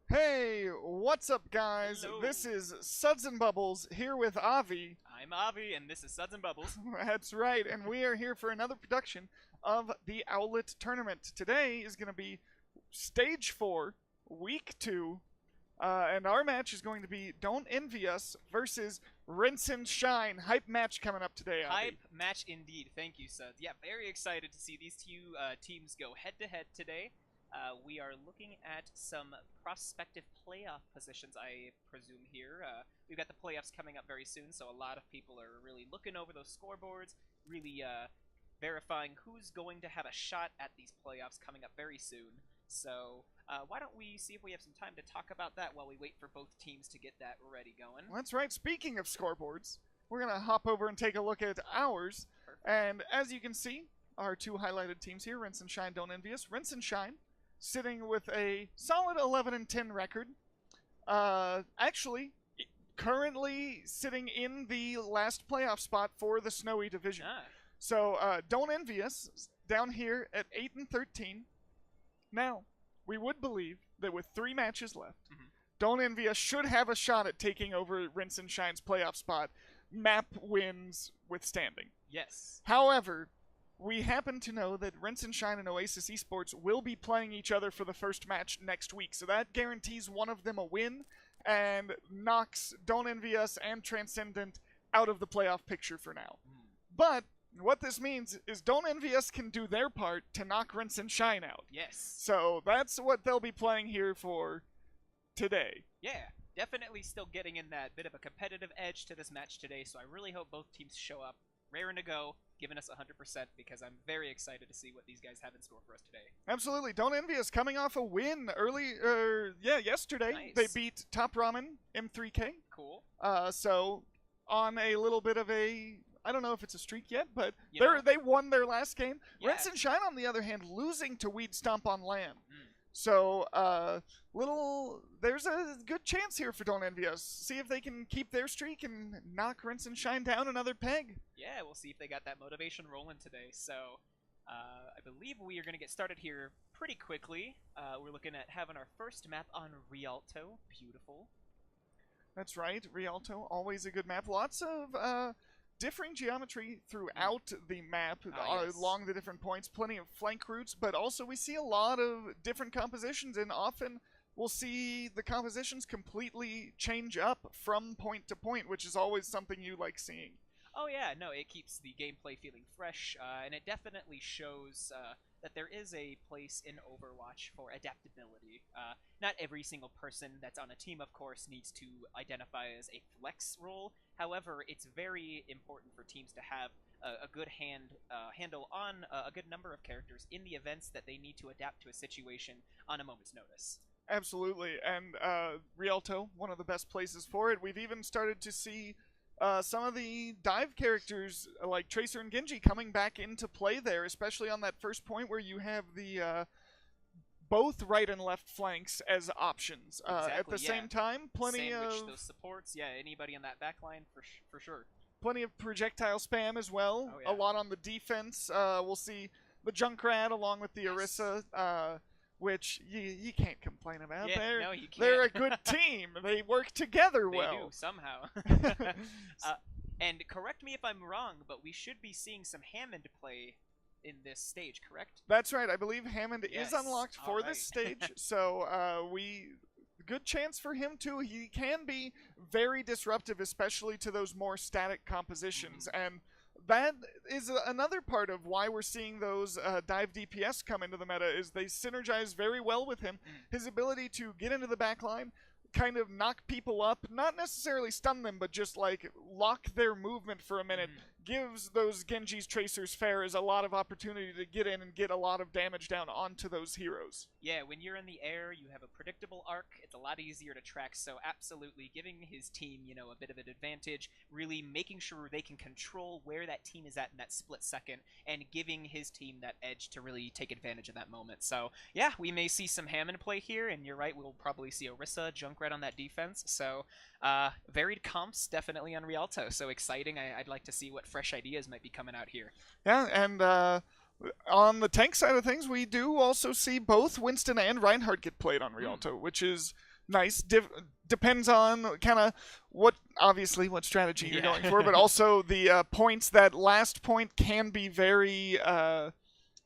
Hey, what's up, guys? Hello. This is SudsNBubbles here with Avi. I'm Avi, and this is SudsNBubbles. That's right, and we are here for another production of the Owlet tournament. Today is going to be Stage 4, Week 2, and our match is going to be Don't Envy Us versus Rinse and Shine. Hype match coming up today, Avi. Hype match indeed. Thank you, Suds. Yeah, very excited to see these two teams go head-to-head today. We are looking at some prospective playoff positions, I presume, here. We've got the playoffs coming up very soon, so a lot of people are really looking over those scoreboards, really verifying who's going to have a shot at these playoffs coming up very soon. So why don't we see if we have some time to talk about that while we wait for both teams to get that ready going. That's right. Speaking of scoreboards, we're going to hop over and take a look at ours. Perfect. And as you can see, our two highlighted teams here, Rinse and Shine, Don't Envy Us. Rinse and Shine sitting with a solid 11-10 record. Actually, currently sitting in the last playoff spot for the Snowy Division. Ah. So, Don't Envy Us down here at 8-13. Now, we would believe that with 3 matches left, Don't Envy Us should have a shot at taking over Rinse and Shine's playoff spot, map wins withstanding. Yes. However, we happen to know that Rinse and Shine and Oasis Esports will be playing each other for the first match next week, so that guarantees one of them a win and knocks Don't Envy Us and Transcendent out of the playoff picture for now. But what this means is Don't Envy Us can do their part to knock Rinse and Shine out. Yes. So that's what they'll be playing here for today. Yeah, definitely still getting in that bit of a competitive edge to this match today, so I really hope both teams show up raring to go, giving us 100%, because I'm very excited to see what these guys have in store for us today. Absolutely. Don't Envy Us coming off a win yesterday. Nice. They beat Top Ramen M3K. Cool. So on a little bit of a, I don't know if it's a streak yet, but You know. they won their last game. Yeah. Rinse and Shine, on the other hand, losing to Weed Stomp on LAN. So, there's a good chance here for Don't Envy Us. See if they can keep their streak and knock Rinse and Shine down another peg. Yeah, we'll see if they got that motivation rolling today. So, I believe we are going to get started here pretty quickly. We're looking at having our first map on Rialto. Beautiful. That's right, Rialto, always a good map. Lots of differing geometry throughout the map, Yes. along the different points. Plenty of flank routes, but also we see a lot of different compositions, and often we'll see the compositions completely change up from point to point, which is always something you like seeing. Oh yeah, no, it keeps the gameplay feeling fresh, and it definitely shows that there is a place in Overwatch for adaptability. Not every single person that's on a team, of course, needs to identify as a flex role. However, it's very important for teams to have a good handle on a good number of characters in the events that they need to adapt to a situation on a moment's notice. Absolutely, and Rialto, one of the best places for it. We've even started to see some of the dive characters, like Tracer and Genji, coming back into play there, especially on that first point where you have the both right and left flanks as options. Exactly, at the same time, plenty Sandwich of those supports, yeah, anybody on that back line for sure. plenty of projectile spam as well. Oh, yeah. A lot on the defense. We'll see the Junkrat along with the Orisa, which you can't complain about. Yeah, no, you can't. They're a good team. They work together They well. do, somehow. And correct me if I'm wrong, but we should be seeing some Hammond play in this stage, correct? That's right. I believe Hammond Yes. is unlocked for Alright. this stage, so good chance for him too. He can be very disruptive, especially to those more static compositions, and that is another part of why we're seeing those dive DPS come into the meta. Is they synergize very well with him. His ability to get into the back line, kind of knock people up, not necessarily stun them, but just like lock their movement for a minute, gives those Genji's Tracers Pharahs a lot of opportunity to get in and get a lot of damage down onto those heroes. Yeah, when you're in the air, you have a predictable arc. It's a lot easier to track, so absolutely giving his team, a bit of an advantage, really making sure they can control where that team is at in that split second, and giving his team that edge to really take advantage of that moment. So, yeah, we may see some Hammond play here, and you're right, we'll probably see Orisa, Junkrat on that defense. So, varied comps definitely on Rialto, so exciting. I'd like to see what fresh ideas might be coming out here. Yeah, and on the tank side of things, we do also see both Winston and Reinhardt get played on Rialto, which is nice. Depends on kind of what strategy you're going for, but also the points. That last point can be very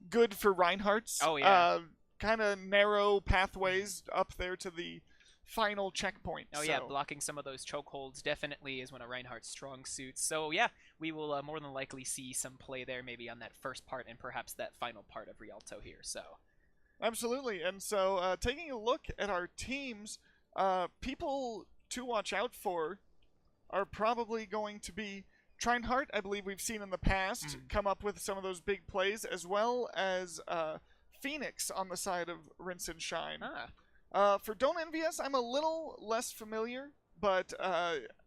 good for Reinhardt's. Oh, yeah. Kind of narrow pathways up there to the final checkpoint. Oh, yeah, blocking some of those chokeholds definitely is one of Reinhardt's strong suits. So, yeah, we will more than likely see some play there maybe on that first part and perhaps that final part of Rialto here. So, absolutely. And so taking a look at our teams, people to watch out for are probably going to be Reinhardt. I believe we've seen in the past come up with some of those big plays, as well as Phoenix on the side of Rinse and Shine. For Don't Envy Us, I'm a little less familiar, but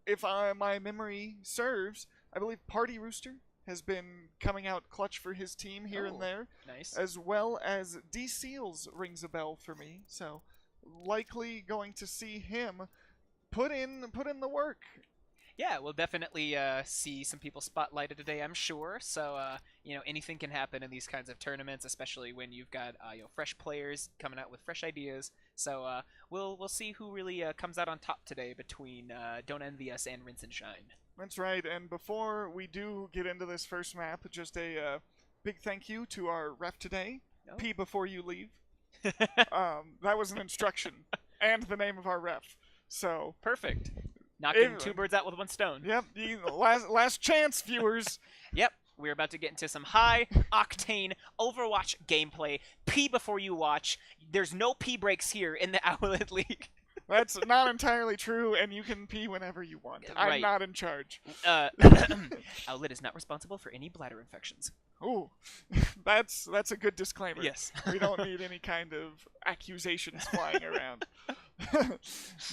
if my memory serves, I believe Party Rooster has been coming out clutch for his team here and there. Nice. As well as D Seals rings a bell for me, so likely going to see him put in the work. Yeah, we'll definitely see some people spotlighted today, I'm sure. So, anything can happen in these kinds of tournaments, especially when you've got fresh players coming out with fresh ideas. So, we'll see who really comes out on top today between Don't Envy Us and Rinse and Shine. That's right. And before we do get into this first map, just a big thank you to our ref today. Pee before you leave. That was an instruction and the name of our ref. So perfect. Knocking two birds out with one stone. Yep. Last chance, viewers. Yep. We're about to get into some high-octane Overwatch gameplay. Pee before you watch. There's no pee breaks here in the Owlet League. That's not entirely true, and you can pee whenever you want. Right. I'm not in charge. Owlet is not responsible for any bladder infections. Ooh, that's a good disclaimer. Yes. We don't need any kind of accusations flying around.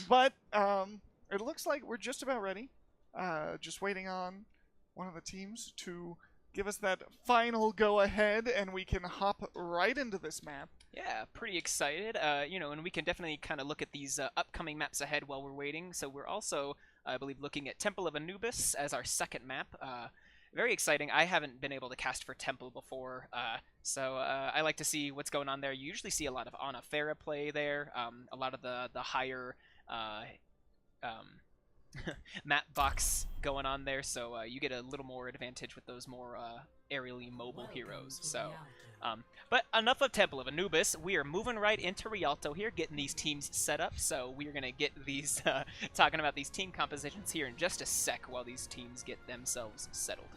But it looks like we're just about ready. Just waiting on one of the teams to give us that final go-ahead, and we can hop right into this map. Yeah, pretty excited. And we can definitely kind of look at these upcoming maps ahead while we're waiting. So we're also, I believe, looking at Temple of Anubis as our second map. Very exciting. I haven't been able to cast for Temple before, so I like to see what's going on there. You usually see a lot of Ana Pharah play there, a lot of the higher map box going on there, so you get a little more advantage with those more aerially mobile heroes. So, but enough of Temple of Anubis. We are moving right into Rialto here, getting these teams set up. So we are going to get these talking about these team compositions here in just a sec while these teams get themselves settled.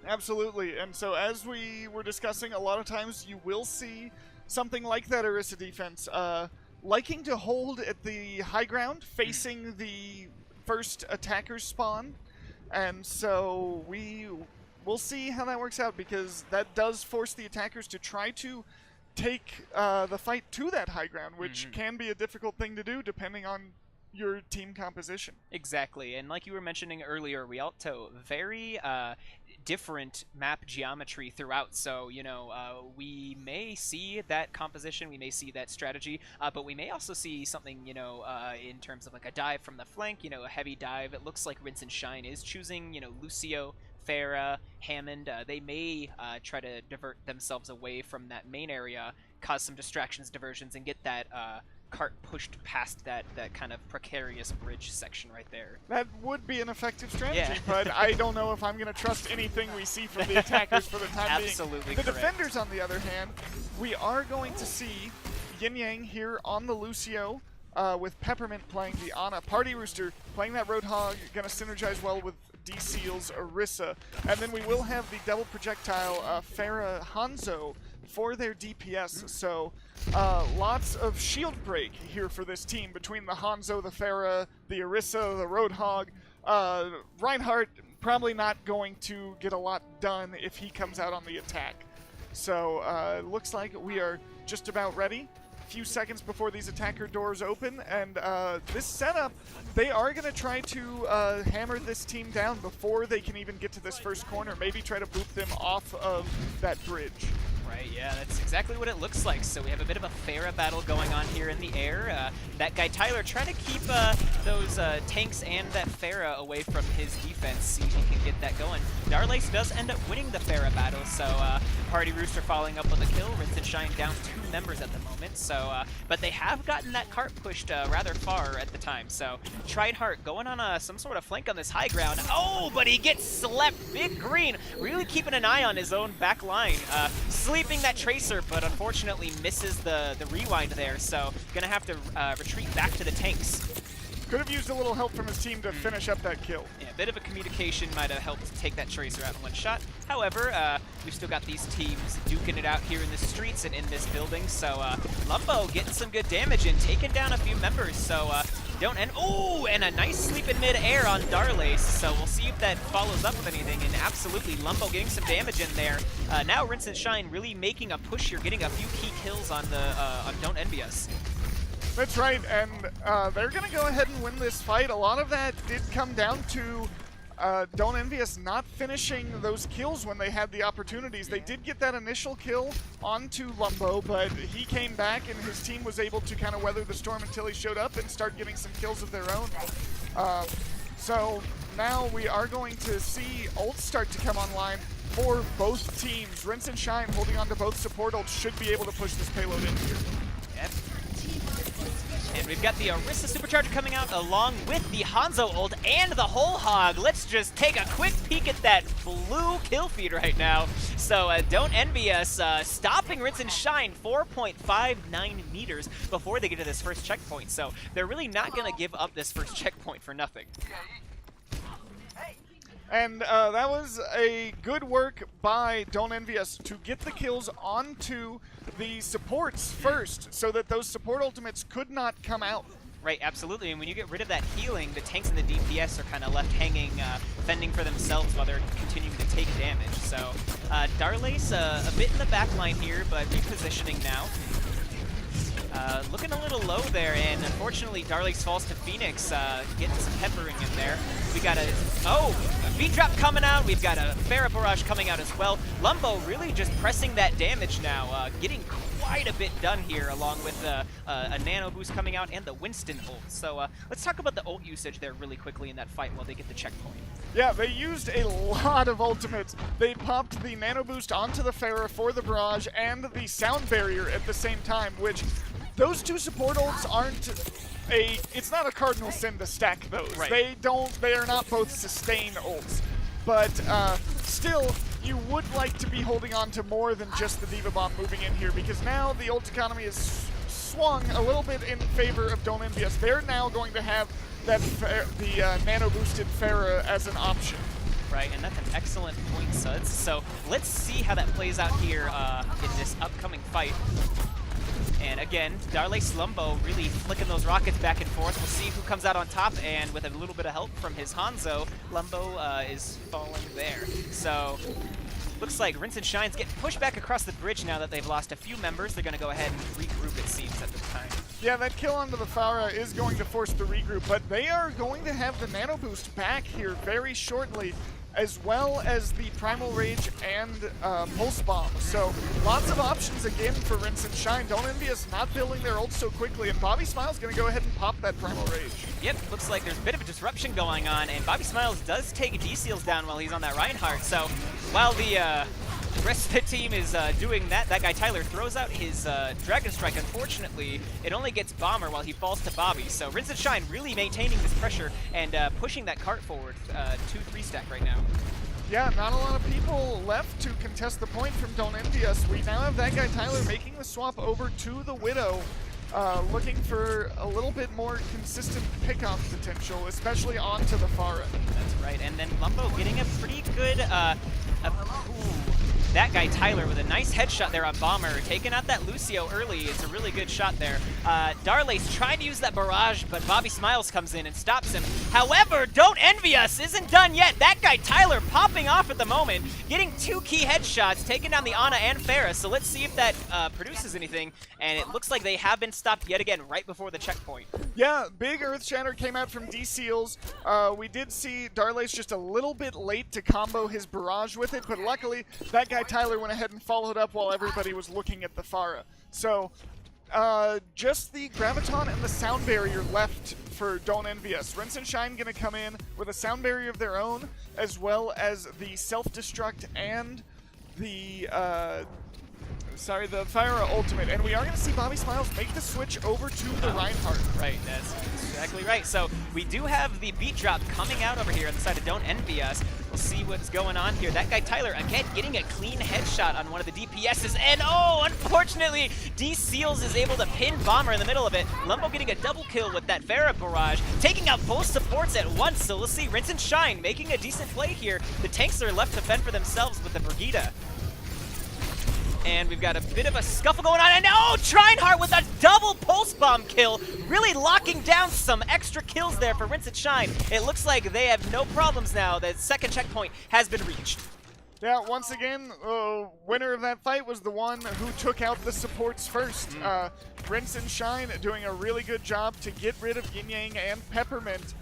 Absolutely. And so as we were discussing, a lot of times you will see something like that Orisa defense liking to hold at the high ground, facing the first attacker's spawn. And so we'll see how that works out, because that does force the attackers to try to take the fight to that high ground, which can be a difficult thing to do depending on your team composition. Exactly, and like you were mentioning earlier, Rialto, very different map geometry throughout, so, we may see that composition, we may see that strategy, but we may also see something, in terms of like a dive from the flank, a heavy dive. It looks like Rinse and Shine is choosing, Lucio, Pharah, Hammond. They may try to divert themselves away from that main area, cause some distractions, diversions, and get that cart pushed past that kind of precarious bridge section right there. That would be an effective strategy, but I don't know if I'm going to trust anything we see from the attackers for the time being. Absolutely The correct. defenders, on the other hand, we are going to see Yin Yang here on the Lucio, with Peppermint playing the Ana. Party Rooster playing that Roadhog, going to synergize well with D-Seals, Orisa. And then we will have the double projectile Pharah Hanzo for their DPS. So lots of shield break here for this team between the Hanzo, the Pharah, the Orisa, the Roadhog. Reinhardt probably not going to get a lot done if he comes out on the attack. So it looks like we are just about ready. A few seconds before these attacker doors open, and this setup, they are going to try to hammer this team down before they can even get to this first corner, maybe try to boot them off of that bridge. Right, yeah, that's exactly what it looks like. So we have a bit of a Pharah battle going on here in the air. That guy Tyler trying to keep those tanks and that Pharah away from his defense, see if he can get that going. Darlace does end up winning the Pharah battle, so Party Rooster following up with a kill. Rinse and Shine down 2 members at the moment, so but they have gotten that cart pushed rather far at the time. So Triedheart going on some sort of flank on this high ground. Oh, but he gets slept. Big Green really keeping an eye on his own back line. Sleeping that Tracer, but unfortunately misses the rewind there, so gonna have to retreat back to the tanks. Could have used a little help from his team to finish up that kill. Yeah, a bit of a communication might have helped take that Tracer out in one shot. However, we've still got these teams duking it out here in the streets and in this building, so Lumbo getting some good damage and taking down a few members, so don't end. Oh, and a nice sleep in mid-air on Darlace, so we'll see if that follows up with anything, and absolutely Lumbo getting some damage in there. Now Rinse and Shine really making a push here, getting a few key kills on the on Don't Envy Us. That's right, and they're going to go ahead and win this fight. A lot of that did come down to Don't Envy Us not finishing those kills when they had the opportunities. They did get that initial kill onto Lumbo, but he came back and his team was able to kind of weather the storm until he showed up and start getting some kills of their own. So now we are going to see ults start to come online for both teams. Rinse and Shine holding on to both support ults should be able to push this payload in here. Yep. And we've got the Orisa Supercharger coming out along with the Hanzo ult and the Whole Hog. Let's just take a quick peek at that blue kill feed right now. So Don't Envy Us stopping Rinse and Shine 4.59 meters before they get to this first checkpoint. So they're really not going to give up this first checkpoint for nothing. And that was a good work by Don't Envy Us to get the kills onto the supports first so that those support ultimates could not come out. Right, absolutely, and when you get rid of that healing, the tanks and the DPS are kind of left hanging, fending for themselves while they're continuing to take damage. So Darlace a bit in the back line here, but repositioning now. Looking a little low there, and unfortunately Darlace falls to Phoenix, getting some peppering in there. We got a V-Drop coming out, we've got a Pharah Barrage coming out as well. Lumbo really just pressing that damage now, getting quite a bit done here, along with a Nano Boost coming out and the Winston ult. So let's talk about the ult usage there really quickly in that fight while they get the checkpoint. Yeah, they used a lot of ultimates. They popped the Nano Boost onto the Pharah for the Barrage and the Sound Barrier at the same time, which those two support ults aren't it's not a cardinal sin to stack those. Right. They are not both sustain ults. But still, you would like to be holding on to more than just the Diva Bomb moving in here, because now the ult economy is swung a little bit in favor of Don't Envy Us. They're now going to have that the nano boosted Pharah as an option. Right, and that's an excellent point, Suds. So let's see how that plays out here in this upcoming fight. And again, Darlace Lumbo really flicking those rockets back and forth. We'll see who comes out on top, and with a little bit of help from his Hanzo, Lumbo is falling there. So looks like Rinse and Shine's getting pushed back across the bridge now that they've lost a few members. They're going to go ahead and regroup, it seems, at this time. Yeah, that kill onto the Pharah is going to force the regroup, but they are going to have the Nano Boost back here very shortly, as well as the Primal Rage and Pulse Bomb. So lots of options again for Rinse and Shine. Don't Envy Us not building their ult so quickly, and Bobby Smiles going to go ahead and pop that Primal Rage. Yep, looks like there's a bit of a disruption going on, and Bobby Smiles does take D-Seals down while he's on that Reinhardt. So while the rest of the team is doing that, that guy Tyler throws out his Dragon Strike. Unfortunately, it only gets Bomber while he falls to Bobby. So Rinse and Shine really maintaining this pressure and pushing that cart forward 2-3 stack right now. Yeah, not a lot of people left to contest the point from Don't Envy Us. We now have that guy Tyler making the swap over to the Widow, looking for a little bit more consistent pickoff potential, especially onto the Pharah. That's right, and then Lumbo getting a pretty good that guy Tyler with a nice headshot there on Bomber, taking out that Lucio early. It's a really good shot there. Darlace trying to use that barrage, but Bobby Smiles comes in and stops him. However, Don't Envy Us isn't done yet. That guy Tyler popping off at the moment, getting 2 key headshots, taking down the Ana and Farah. So let's see if that produces anything. And it looks like they have been stopped yet again right before the checkpoint. Yeah, big Earth Shatter came out from D-Seals. We did see Darlace just a little bit late to combo his barrage with it, but luckily that guy Tyler went ahead and followed up while everybody was looking at the Farah. So just the Graviton and the Sound Barrier left for Don't Envy Us. Rinse and Shine gonna come in with a Sound Barrier of their own, as well as the Self-Destruct and the the Farah ultimate, and we are going to see Bobby Smiles make the switch over to the Reinhardt. Right, that's exactly right. So we do have the beat drop coming out over here on the side of Don't Envy Us. We'll see what's going on here. That guy Tyler, again, getting a clean headshot on one of the DPSs, and oh, unfortunately, D-Seals is able to pin Bomber in the middle of it. Lumbo getting a double kill with that Farah barrage, taking out both supports at once, so let's see Rinse and Shine making a decent play here. The tanks are left to fend for themselves with the Brigida. And we've got a bit of a scuffle going on, and oh, Trinehart with a double pulse bomb kill, really locking down some extra kills there for Rinse and Shine. It looks like they have no problems now. The second checkpoint has been reached. Yeah, once again, winner of that fight was the one who took out the supports first. Rinse and Shine doing a really good job to get rid of Yin Yang and Peppermint,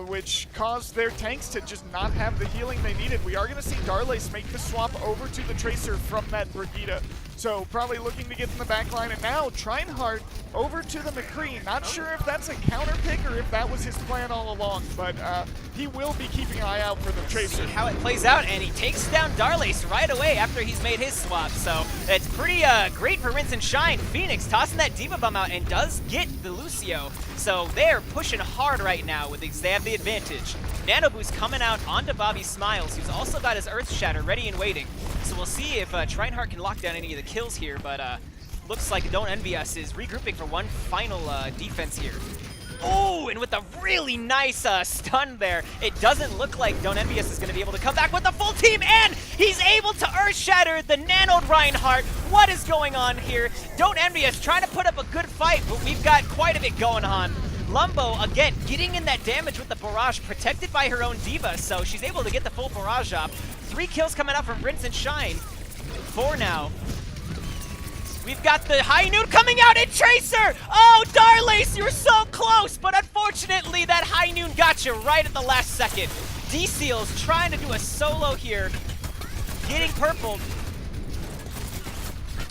which caused their tanks to just not have the healing they needed. We are going to see Darlace make the swap over to the Tracer from that Brigida. So probably looking to get in the back line. And now Trinehart over to the McCree. Not sure if that's a counter pick or if that was his plan all along, but he will be keeping an eye out for the Tracer. See how it plays out, and he takes down Darlace right away after he's made his swap. So it's pretty great for Rinse and Shine. Phoenix tossing that Diva Bomb out and does get the Lucio. So they're pushing hard right now with these. They have the advantage. Nanoboo's coming out onto Bobby Smiles, who's also got his Earth Shatter ready and waiting. So we'll see if Trinehart can lock down any of the kills here, but looks like Don't Envy Us is regrouping for one final defense here. Oh, and with a really nice stun there, it doesn't look like Don't Envy Us is going to be able to come back with the full team, and he's able to Earth Shatter the nanoed Reinhardt. What is going on here? Don't Envy Us trying to put up a good fight, but we've got quite a bit going on. Lumbo, again, getting in that damage with the barrage, protected by her own Diva, so she's able to get the full barrage off. 3 kills coming out from Rinse and Shine. 4 now. We've got the High Noon coming out in Tracer! Oh, Darlace, you were so close, but unfortunately that High Noon got you right at the last second. D-Seals trying to do a solo here, getting purpled.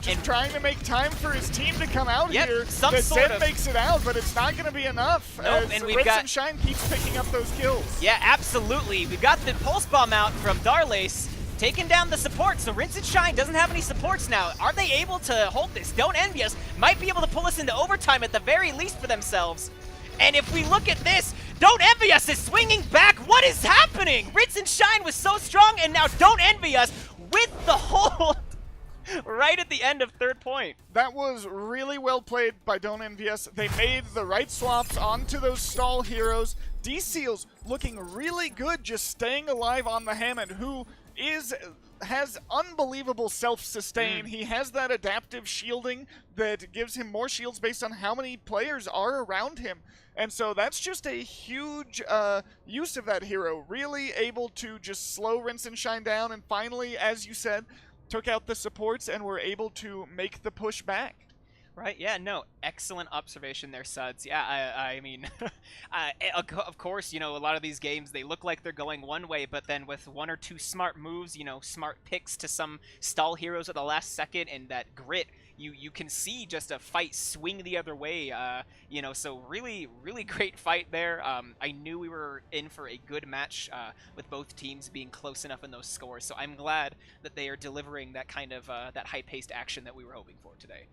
And trying to make time for his team to come out here. Some the sort Zen of makes it out, but it's not going to be enough. Nope, as and we've Rinse got and Shine keeps picking up those kills. Yeah, absolutely. We've got the Pulse Bomb out from Darlace, taking down the support, so Rinse and Shine doesn't have any supports now. Are they able to hold this? Don't Envy Us might be able to pull us into overtime at the very least for themselves. And if we look at this, Don't Envy Us is swinging back. What is happening? Rinse and Shine was so strong, and now Don't Envy Us with the hold right at the end of 3rd point. That was really well played by Don't Envy Us. They made the right swaps onto those stall heroes. D-Seals looking really good, just staying alive on the Hammond, who has unbelievable self-sustain. He has that adaptive shielding that gives him more shields based on how many players are around him. And so that's just a huge use of that hero. Really able to just slow Rinse and Shine down, and finally, as you said, took out the supports and were able to make the push back. Right, yeah, no, excellent observation there, Suds. Yeah, I mean, of course, you know, a lot of these games, they look like they're going one way, but then with 1 or 2 smart moves, you know, smart picks to some stall heroes at the last second, and that grit, you can see just a fight swing the other way, you know, so really, really great fight there. I knew we were in for a good match with both teams being close enough in those scores, so I'm glad that they are delivering that kind of, that high-paced action that we were hoping for today.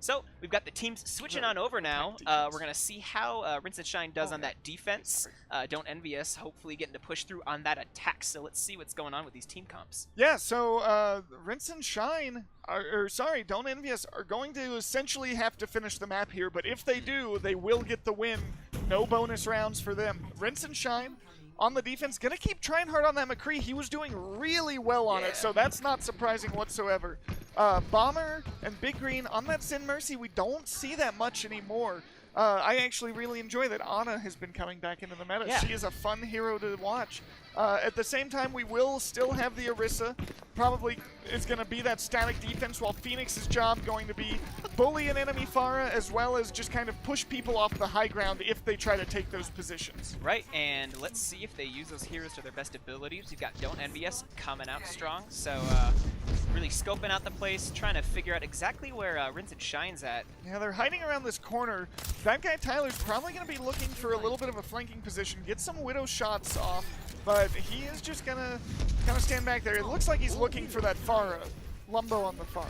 So we've got the teams switching on over now. We're going to see how Rinse and Shine does on that defense. Don't Envy Us, hopefully getting to push through on that attack. So let's see what's going on with these team comps. Yeah, so Rinse and Shine, Don't Envy Us are going to essentially have to finish the map here. But if they do, they will get the win. No bonus rounds for them. Rinse and Shine on the defense. Gonna keep trying hard on that McCree. He was doing really well on it, so that's not surprising whatsoever. Bomber and Big Green on that Sin Mercy, we don't see that much anymore. I actually really enjoy that Ana has been coming back into the meta. She is a fun hero to watch. At the same time, we will still have the Orisa. Probably is going to be that static defense, while Phoenix's job going to be bully an enemy Pharah, as well as just kind of push people off the high ground if they try to take those positions. Right, and let's see if they use those heroes to their best abilities. You've got EnVyUs coming out strong, so really scoping out the place, trying to figure out exactly where Rinse and Shine's at. Yeah, they're hiding around this corner. That guy Tyler's probably going to be looking for a little bit of a flanking position, get some Widow shots off, but he is just going to kind of stand back there. It looks like he's looking for that Pharah. Lumbo on the Pharah.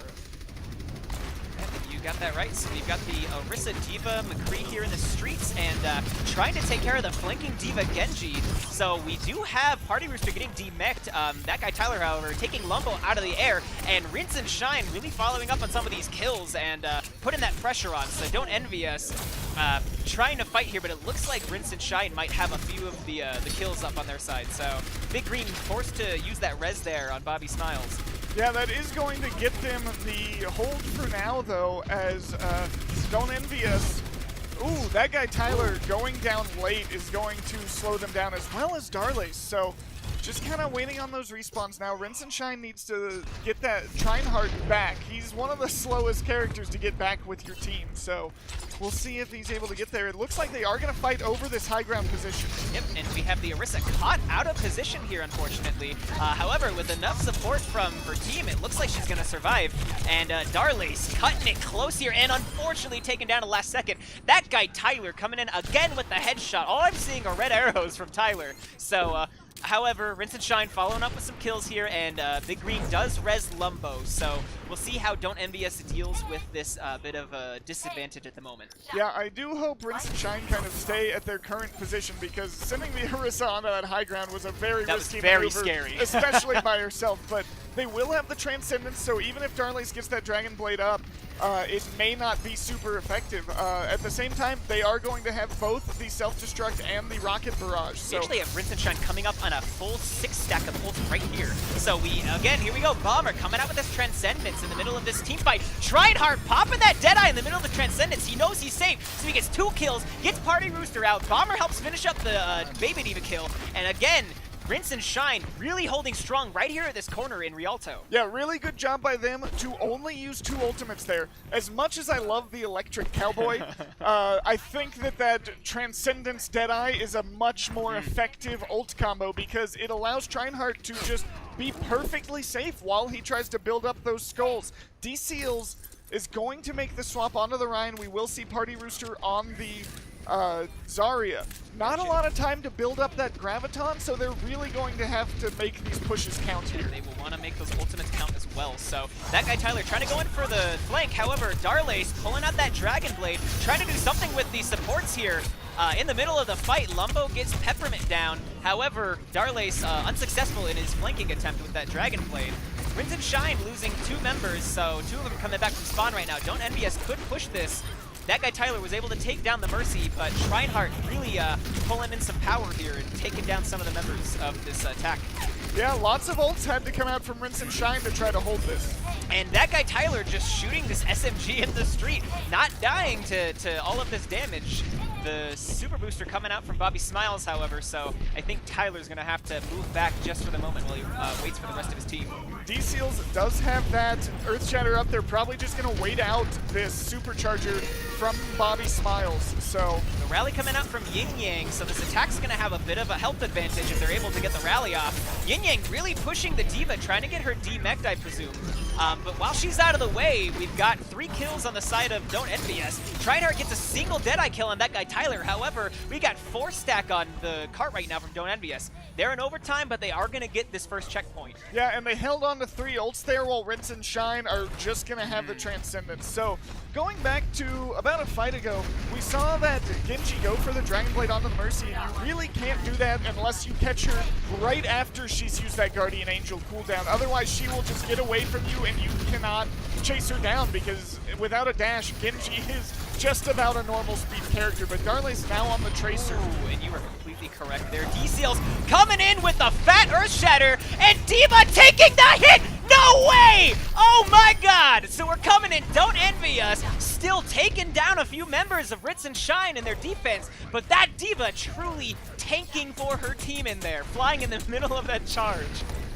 You got that right. So we've got the Orisa D.Va McCree here in the streets and trying to take care of the flanking D.Va Genji. So we do have Party Rooster getting demeched. That guy Tyler, however, taking Lumbo out of the air, and Rinse and Shine really following up on some of these kills and putting that pressure on. So don't envy us. Trying to fight here, but it looks like Rinse and Shine might have a few of the kills up on their side. So Big Green forced to use that res there on Bobby Smiles. Yeah, that is going to get them the hold for now, though, as don't envy us. Ooh, that guy Tyler going down late is going to slow them down, as well as Darlace. So just kind of waiting on those respawns now. Rinse and Shine needs to get that Trinehard back. He's one of the slowest characters to get back with your team, so we'll see if he's able to get there. It looks like they are going to fight over this high ground position. Yep, and we have the Orisa caught out of position here, unfortunately. However, with enough support from her team, it looks like she's going to survive. And Darlace cutting it close here, and unfortunately taken down at last second. That guy Tyler coming in again with the headshot. All I'm seeing are red arrows from Tyler. So, however, Rinse and Shine following up with some kills here, and Big Green does res Lumbo, so we'll see how Don't Envy Us deals with this bit of a disadvantage at the moment. Yeah, I do hope Rinse and Shine kind of stay at their current position, because sending the Orisa onto that high ground was a very risky maneuver, scary. especially by herself, but they will have the Transcendence, so even if Darlace gets that Dragon Blade up, it may not be super effective. At the same time, they are going to have both the Self-Destruct and the Rocket Barrage. So we actually have Rinse and Shine coming up on a full 6 stack of ults right here. So again, here we go, Bomber coming out with this Transcendence in the middle of this team fight. Trying hard, popping that Deadeye in the middle of the Transcendence. He knows he's safe, so he gets 2 kills, gets Party Rooster out. Bomber helps finish up the Baby D.Va kill, and again, Rinse and Shine really holding strong right here at this corner in Rialto. Yeah, really good job by them to only use 2 ultimates there. As much as I love the Electric Cowboy, I think that Transcendence Deadeye is a much more effective ult combo, because it allows Trinehard to just be perfectly safe while he tries to build up those skulls. D-Seals is going to make the swap onto the Rhine. We will see Party Rooster on the Zarya. Not a lot of time to build up that Graviton, so they're really going to have to make these pushes count here. They will want to make those ultimates count as well. So that guy Tyler trying to go in for the flank. However, Darlace pulling out that Dragon Blade, trying to do something with the supports here. In the middle of the fight, Lumbo gets Peppermint down. However, Darlace unsuccessful in his flanking attempt with that Dragon Blade. Rinse and Shine losing 2 members, so 2 of them coming back from spawn right now. Don't Envy Us could push this. That guy Tyler was able to take down the Mercy, but Trinehard really pulling in some power here and taking down some of the members of this attack. Yeah, lots of ults had to come out from Rinse and Shine to try to hold this. And that guy Tyler just shooting this SMG in the street, not dying to all of this damage. The Super Booster coming out from Bobby Smiles, however, so I think Tyler's going to have to move back just for the moment while he waits for the rest of his team. D-Seals does have that Earth Shatter up. They're probably just going to wait out this Supercharger from Bobby Smiles, so the rally coming out from Yin Yang, so this attack's going to have a bit of a health advantage if they're able to get the rally off. Yin Yang really pushing the D.Va, trying to get her D-Mech, I presume. But while she's out of the way, we've got 3 kills on the side of Don't Envy Us. Trinehard gets a single Deadeye kill on that guy Tyler. However, we got 4 stack on the cart right now from Don't Envy Us. They're in overtime, but they are going to get this first checkpoint. Yeah, and they held on to 3 ults there, while Rinse and Shine are just going to have the Transcendence. So going back to about a fight ago, we saw that Genji go for the Dragon Blade onto the Mercy, and you really can't do that unless you catch her right after she's used that Guardian Angel cooldown. Otherwise, she will just get away from you, and you cannot chase her down, because without a dash, Genji is just about a normal speed character, but Darley's now on the Tracer. Ooh, and you were completely correct there. DCL's coming in with the fat Earth Shatter, and D.Va taking the hit! No way! Oh my god! So we're coming in, don't envy us, still taking down a few members of Ritz and Shine in their defense, but that D.Va truly tanking for her team in there, flying in the middle of that charge.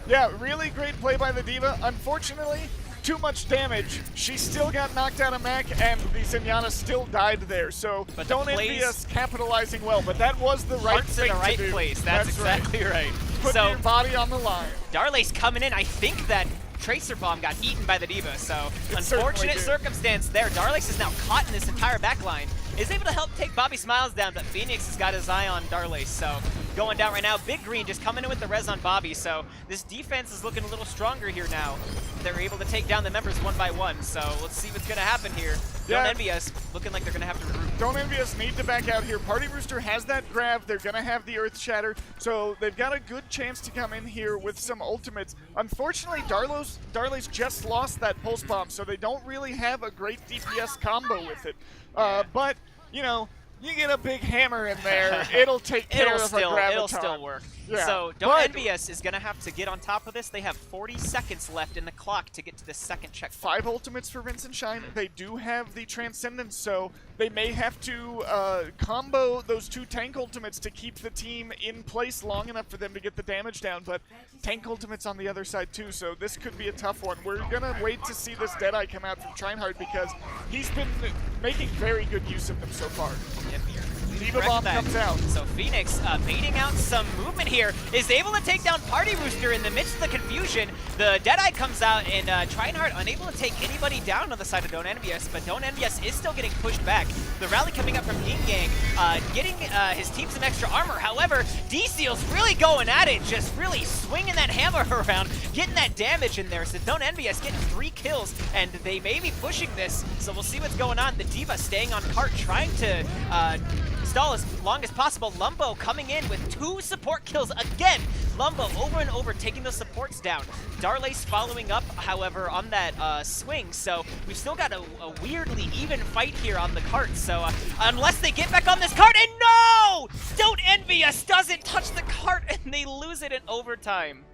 Yeah, really great play by the D.Va. Unfortunately, too much damage. She still got knocked out of mech, and the Zenyatta still died there. So But don't envy us capitalizing well, but that was the right Heart's thing in the right to do. place. That's exactly right. Put So your body on the line. Darley's coming in. I think that Tracer Bomb got eaten by the D.Va, so unfortunate circumstance there. Darlix is now caught in this entire backline. Is able to help take Bobby Smiles down, but Phoenix has got his eye on Darley, so going down right now. Big Green just coming in with the res on Bobby, so this defense is looking a little stronger here now. They're able to take down the members one by one, so let's see what's going to happen here. Don't envy us, looking like they're going to have to regroup. Don't envy us, need to back out here. Party Rooster has that grab, they're going to have the Earth Shatter, so they've got a good chance to come in here with some ultimates. Unfortunately, Darley's just lost that Pulse Bomb, so they don't really have a great DPS combo with it. But, you know, you get a big hammer in there, it'll take care of a Graviton. It'll still work. Yeah. So Don't Envy Us is going to have to get on top of this. They have 40 seconds left in the clock to get to the second checkpoint. 5 ultimates for Rinse and Shine. They do have the Transcendence, so they may have to combo those 2 tank ultimates to keep the team in place long enough for them to get the damage down, but tank ultimates on the other side too, so this could be a tough one. We're going to wait to see this Deadeye come out from Trinehard because he's been making very good use of them so far. Yep, D.Va Bomb comes out. So Phoenix, baiting out some movement here, is able to take down Party Rooster in the midst of the confusion. The Deadeye comes out, and Trinehard unable to take anybody down on the side of Don't Envy Us, but Don't Envy Us is still getting pushed back. The rally coming up from Yin Gang, getting his team some extra armor. However, D-Seal's really going at it, just really swinging that hammer around, getting that damage in there. So Don't Envy Us getting 3 kills, and they may be pushing this, so we'll see what's going on. The D.Va staying on cart, trying to stall as long as possible. Lumbo coming in with 2 support kills again. Lumbo over and over taking those supports down. Darlace following up, however, on that swing. So we've still got a weirdly even fight here on the cart. So unless they get back on this cart, and no! Don't Envy Us doesn't touch the cart, and they lose it in overtime.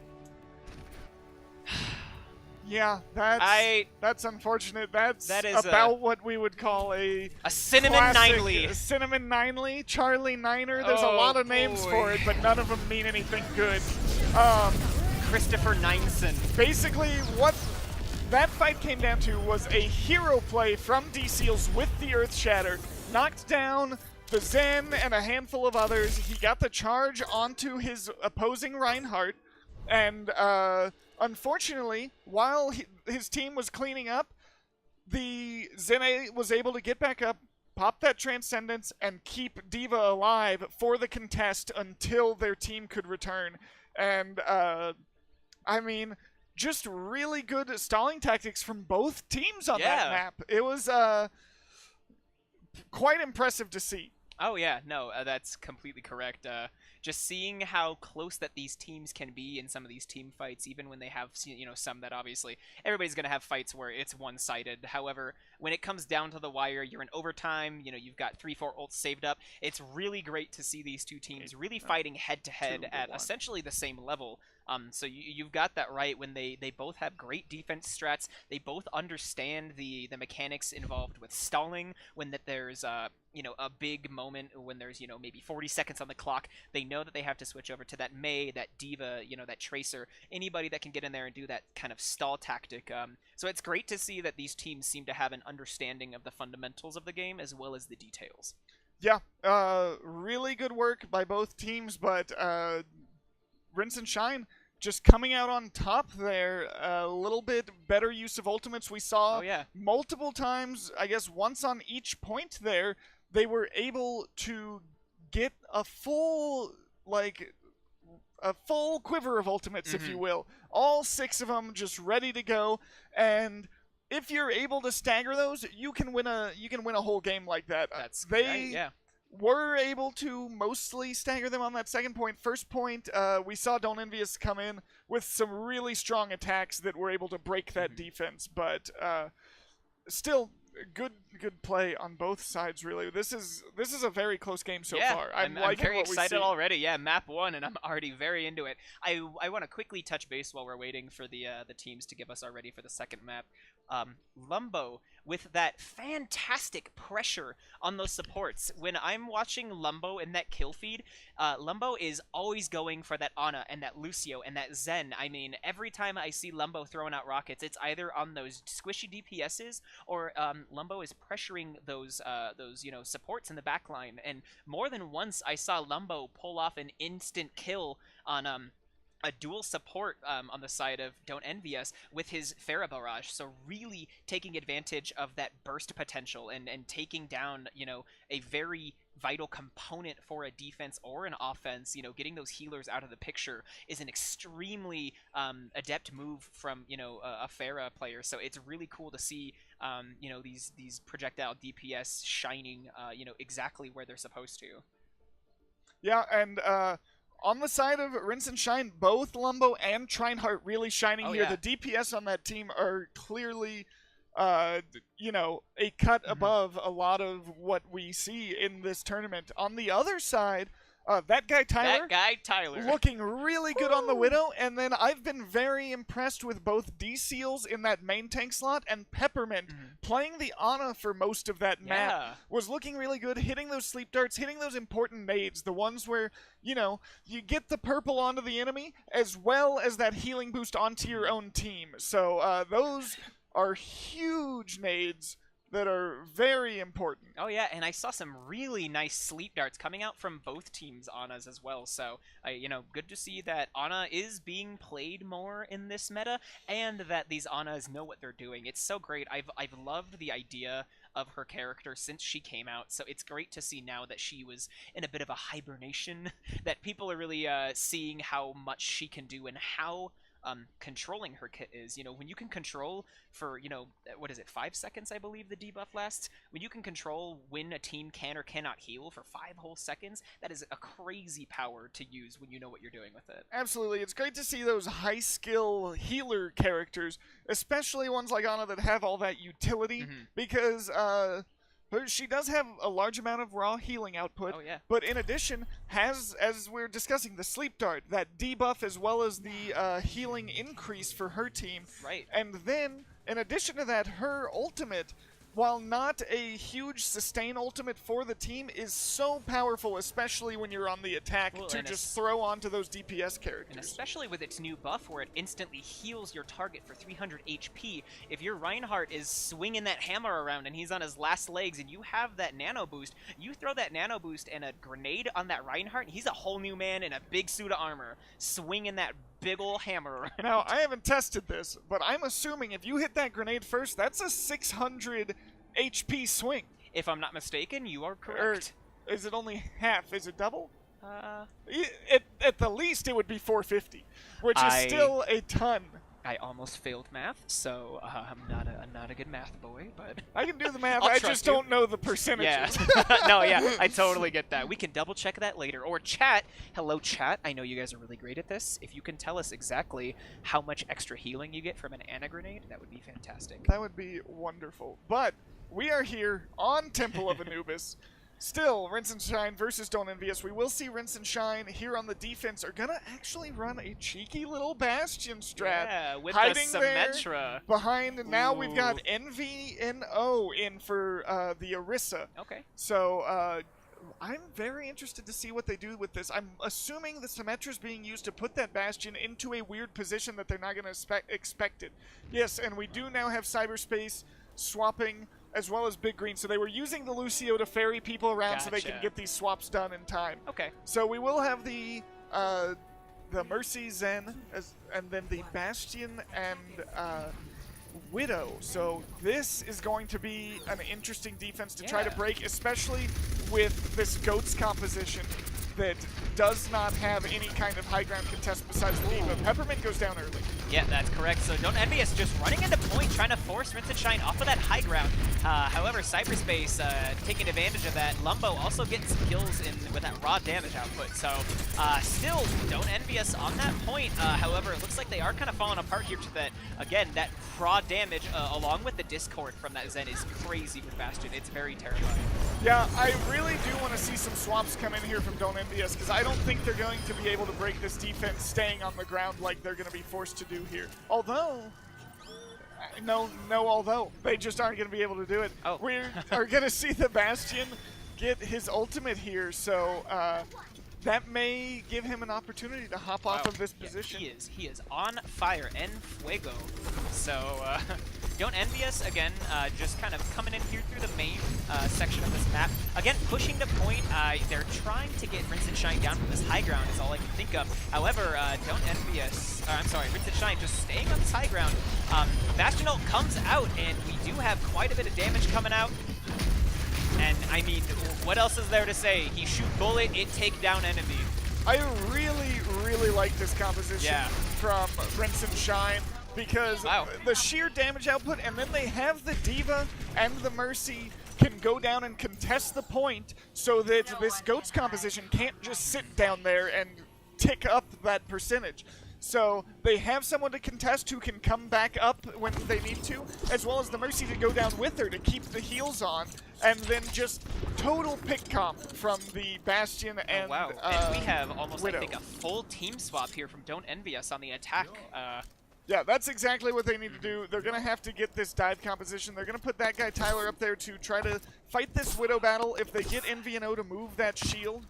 Yeah, that's unfortunate. That is about what we would call a Cinnamon Ninely. Cinnamon Ninely, Charlie Niner. There's a lot of names for it, but none of them mean anything good. Christopher Nineson. Basically, what that fight came down to was a hero play from D-Seals with the Earth Shatter. Knocked down the Zen and a handful of others. He got the charge onto his opposing Reinhardt, and unfortunately, while his team was cleaning up, the Zene was able to get back up, pop that Transcendence, and keep D.Va alive for the contest until their team could return. And, I mean, just really good stalling tactics from both teams on that map. It was quite impressive to see. Oh yeah, no, that's completely correct. Just seeing how close that these teams can be in some of these team fights, even when they have, you know, some that obviously everybody's going to have fights where it's one-sided. However, when it comes down to the wire, you're in overtime, you know, you've got 3-4 ults saved up. It's really great to see these two teams really fighting head-to-head at essentially the same level. So you've got that right when they both have great defense strats. They both understand the mechanics involved with stalling when that there's you know, a big moment when there's, you know, maybe 40 seconds on the clock. They know that they have to switch over to that Mei, that D.Va, you know, that Tracer, anybody that can get in there and do that kind of stall tactic. So it's great to see that these teams seem to have an understanding of the fundamentals of the game as well as the details. Yeah, really good work by both teams, but Rinse and Shine just coming out on top there. A little bit better use of ultimates. We saw multiple times, I guess once on each point there, they were able to get a full quiver of ultimates, if you will. All 6 of them just ready to go, and if you're able to stagger those, you can win a whole game like that. That's great, yeah. Were able to mostly stagger them on that second point. First point, we saw Don't Envy Us come in with some really strong attacks that were able to break that defense, but still, good play on both sides, really. This is a very close game so yeah, far. I'm liking very what we excited see. already. Yeah, map 1, and I'm already very into it. I want to quickly touch base while we're waiting for the teams to give us our ready for the second map. Lumbo with that fantastic pressure on those supports. When I'm watching Lumbo in that kill feed, Lumbo is always going for that Ana and that Lucio and that Zen. I mean, every time I see Lumbo throwing out rockets, it's either on those squishy DPSs or Lumbo is pressuring those supports in the back line. And more than once, I saw Lumbo pull off an instant kill on a dual support on the side of Don't Envy Us with his Pharah Barrage. So really taking advantage of that burst potential and taking down, a very vital component for a defense or an offense. Getting those healers out of the picture is an extremely adept move from, a Pharah player. So it's really cool to see, these projectile DPS shining, exactly where they're supposed to. Yeah, and on the side of Rinse and Shine, both Lumbo and Trinehart really shining here. Yeah. The DPS on that team are clearly, a cut above a lot of what we see in this tournament. On the other side, that guy Tyler. Looking really good on the Widow, and then I've been very impressed with both D-Seals in that main tank slot and Peppermint playing the Ana for most of that map. Was looking really good, hitting those sleep darts, hitting those important nades, the ones where, you get the purple onto the enemy as well as that healing boost onto your own team. So those are huge nades that are very important. Oh yeah, and I saw some really nice sleep darts coming out from both teams' Anas as well. So, good to see that Ana is being played more in this meta, and that these Anas know what they're doing. It's so great. I've loved the idea of her character since she came out. So it's great to see now that she was in a bit of a hibernation, that people are really seeing how much she can do and how controlling her kit is. When you can control for, 5 seconds, I believe the debuff lasts. When you can control when a team can or cannot heal for 5 whole seconds, that is a crazy power to use when you know what you're doing with it. Absolutely. It's great to see those high skill healer characters, especially ones like Ana that have all that utility, because she does have a large amount of raw healing output, but in addition has, as we're discussing, the sleep dart, that debuff as well as the healing increase for her team. Right. And then, in addition to that, her ultimate, while not a huge sustain ultimate for the team, is so powerful, especially when you're on the attack, to just throw onto those DPS characters. And especially with its new buff where it instantly heals your target for 300 HP. If your Reinhardt is swinging that hammer around and he's on his last legs and you have that nano boost, you throw that nano boost and a grenade on that Reinhardt, he's a whole new man in a big suit of armor, swinging that big ol' hammer around. Now, I haven't tested this, but I'm assuming if you hit that grenade first, that's a 600 HP swing. If I'm not mistaken, you are correct. Or is it only half? Is it double? At the least, it would be 450, which is still a ton. I almost failed math, so I'm not a good math boy, but I can do the math. I just don't know the percentages. Yeah. No, yeah, I totally get that. We can double check that later. Or chat. Hello, chat. I know you guys are really great at this. If you can tell us exactly how much extra healing you get from an Ana grenade, that would be fantastic. That would be wonderful. But we are here on Temple of Anubis. Still, Rinse and Shine versus Don't Envy Us. We will see Rinse and Shine here on the defense are going to actually run a cheeky little Bastion strat. Yeah, with hiding the Symmetra. There behind, and now we've got EnVyUs in for the Orisa. Okay. So, I'm very interested to see what they do with this. I'm assuming the Symmetra is being used to put that Bastion into a weird position that they're not going to expect it. Yes, and we do now have cyberspace swapping as well as Big Green. So they were using the Lucio to ferry people around so they can get these swaps done in time. Okay. So we will have the Mercy Zen and then the Bastion and Widow. So this is going to be an interesting defense to try to break, especially with this Goats composition. that does not have any kind of high ground contest besides the D.Va. Peppermint goes down early. Yeah, that's correct. So EnVyUs just running into point, trying to force Rinse and Shine off of that high ground. However, Cyberspace taking advantage of that. Lumbo also getting some kills in with that raw damage output. So still, EnVyUs on that point. However, it looks like they are kind of falling apart here to that, again, that raw damage along with the Discord from that Zen is crazy with Bastion. It's very terrifying. Yeah, I really do want to see some swaps come in here from EnVyUs because I don't think they're going to be able to break this defense staying on the ground like they're going to be forced to do here. Although, although. They just aren't going to be able to do it. Oh. We are going to see the Bastion get his ultimate here, so that may give him an opportunity to hop off of this position. Yeah, he is on fire, en fuego. So, EnVyUs, again, just kind of coming in here through the main section of this map. Again, pushing the point. They're trying to get Rinse and Shine down from this high ground is all I can think of. However, Rinse and Shine just staying on this high ground. Bastion ult comes out, and we do have quite a bit of damage coming out. And, I mean, what else is there to say? He shoot bullet, it take down enemy. I really like this composition from Rinse and Shine because the sheer damage output, and then they have the D.Va and the Mercy can go down and contest the point so that this GOATS composition can't just sit down there and tick up that percentage. So they have someone to contest who can come back up when they need to, as well as the Mercy to go down with her to keep the heals on, and then just total pick comp from the Bastion and and we have almost, Widow. I think, a full team swap here from EnVyUs on the attack. Yeah, that's exactly what they need to do. They're going to have to get this dive composition. They're going to put that guy Tyler up there to try to fight this Widow battle. If they get EnVyUs to move that shield,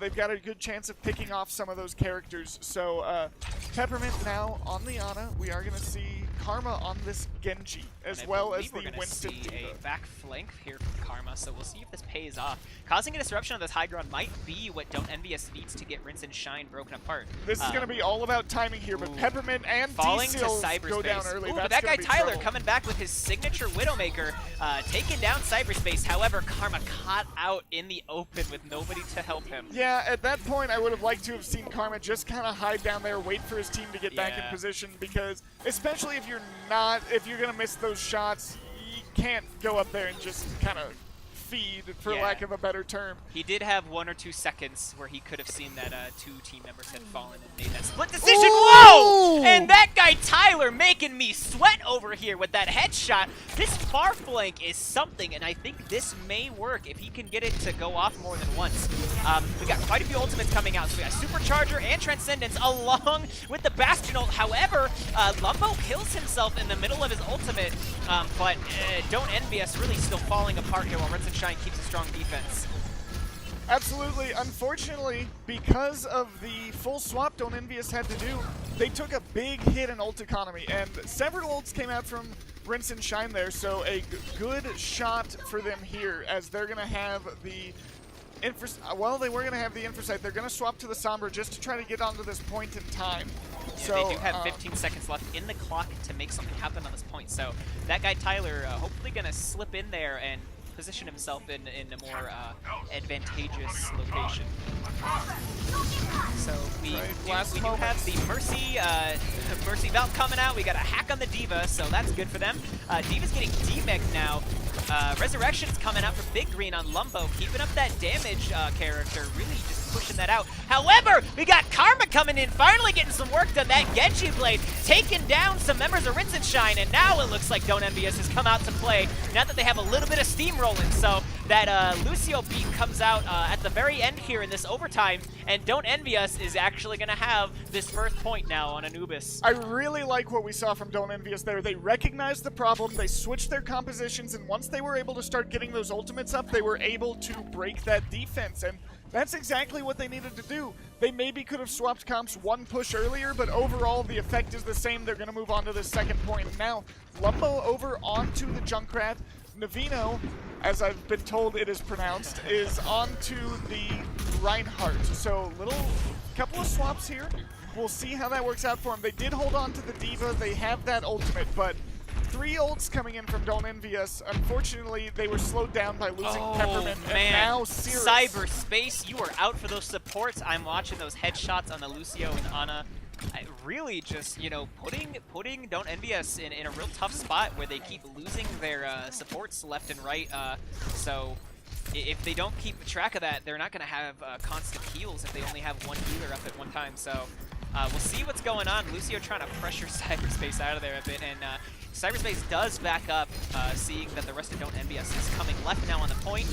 they've got a good chance of picking off some of those characters. So Peppermint now on the Ana. We are going to see Karma on this Genji, as well as the Winston see D.Va. a back flank here from Karma, so we'll see if this pays off. Causing a disruption on this high ground might be what EnVyUs needs to get Rinse and Shine broken apart. This is going to be all about timing here, but Peppermint and falling to D-Seals Cyberspace. go down early. But That's that guy gonna be Tyler trouble. coming back with his signature Widowmaker, taking down Cyberspace. However, Karma caught out in the open with nobody to help him. Yeah, at that point, I would have liked to have seen Karma just kind of hide down there, wait for his team to get back in position, because especially if you're going to miss those shots, you can't go up there and just kind of feed, for lack of a better term. He did have 1 or 2 seconds where he could have seen that 2 team members had fallen and made that split decision. Ooh! Whoa! And that guy Tyler making me sweat over here with that headshot. This far flank is something, and I think this may work if he can get it to go off more than once. We got quite a few ultimates coming out, so we got Supercharger and Transcendence along with the Bastion ult. However, Lumbo kills himself in the middle of his ultimate, but EnVyUs really still falling apart here while Rinse and Shine keeps a strong defense. Absolutely. Unfortunately, because of the full swap EnVyUs had to do, they took a big hit in ult economy, and several ults came out from Rinse and Shine there, so a good shot for them here, as they're going to have the they were going to have the Infrasight. They're going to swap to the Sombra just to try to get onto this point in time. Yeah, so they do have 15 seconds left in the clock to make something happen on this point, so that guy Tyler hopefully going to slip in there and position himself in a more advantageous location. So we do have the Mercy Valve coming out. We got a hack on the D.Va, so that's good for them. D.Va's getting D-Mech now. Resurrection's coming out from Big Green on Lumbo, keeping up that damage character, really just pushing that out. However, we got Karma coming in, finally getting some work done. That Genji blade taking down some members of Rinse and Shine, and now it looks like EnVyUs has come out to play now that they have a little bit of steam rolling. So that Lucio beat comes out at the very end here in this overtime, and EnVyUs is actually going to have this first point now on Anubis. I really like what we saw from EnVyUs there. They recognized the problem, they switched their compositions, and once they were able to start getting those ultimates up, they were able to break that defense, and that's exactly what they needed to do. They maybe could have swapped comps one push earlier, but overall the effect is the same. They're going to move on to the second point. Now, Lumbo over onto the Junkrat. Navino, as I've been told it is pronounced, is onto the Reinhardt. So couple of swaps here. We'll see how that works out for them. They did hold on to the D.Va. They have that ultimate, but 3 ults coming in from Don't Envy Us. Unfortunately, they were slowed down by losing Peppermint, man. and now Cirrus. Cyberspace, you are out for those supports. I'm watching those headshots on the Lucio and Ana. Really just, you know, putting Don't Envy Us in a real tough spot where they keep losing their supports left and right. So if they don't keep track of that, they're not going to have constant heals if they only have one healer up at one time. So we'll see what's going on. Lucio trying to pressure Cyberspace out of there a bit, and Cyberspace does back up, seeing that the rest of Don't Envy Us is coming left now on the point.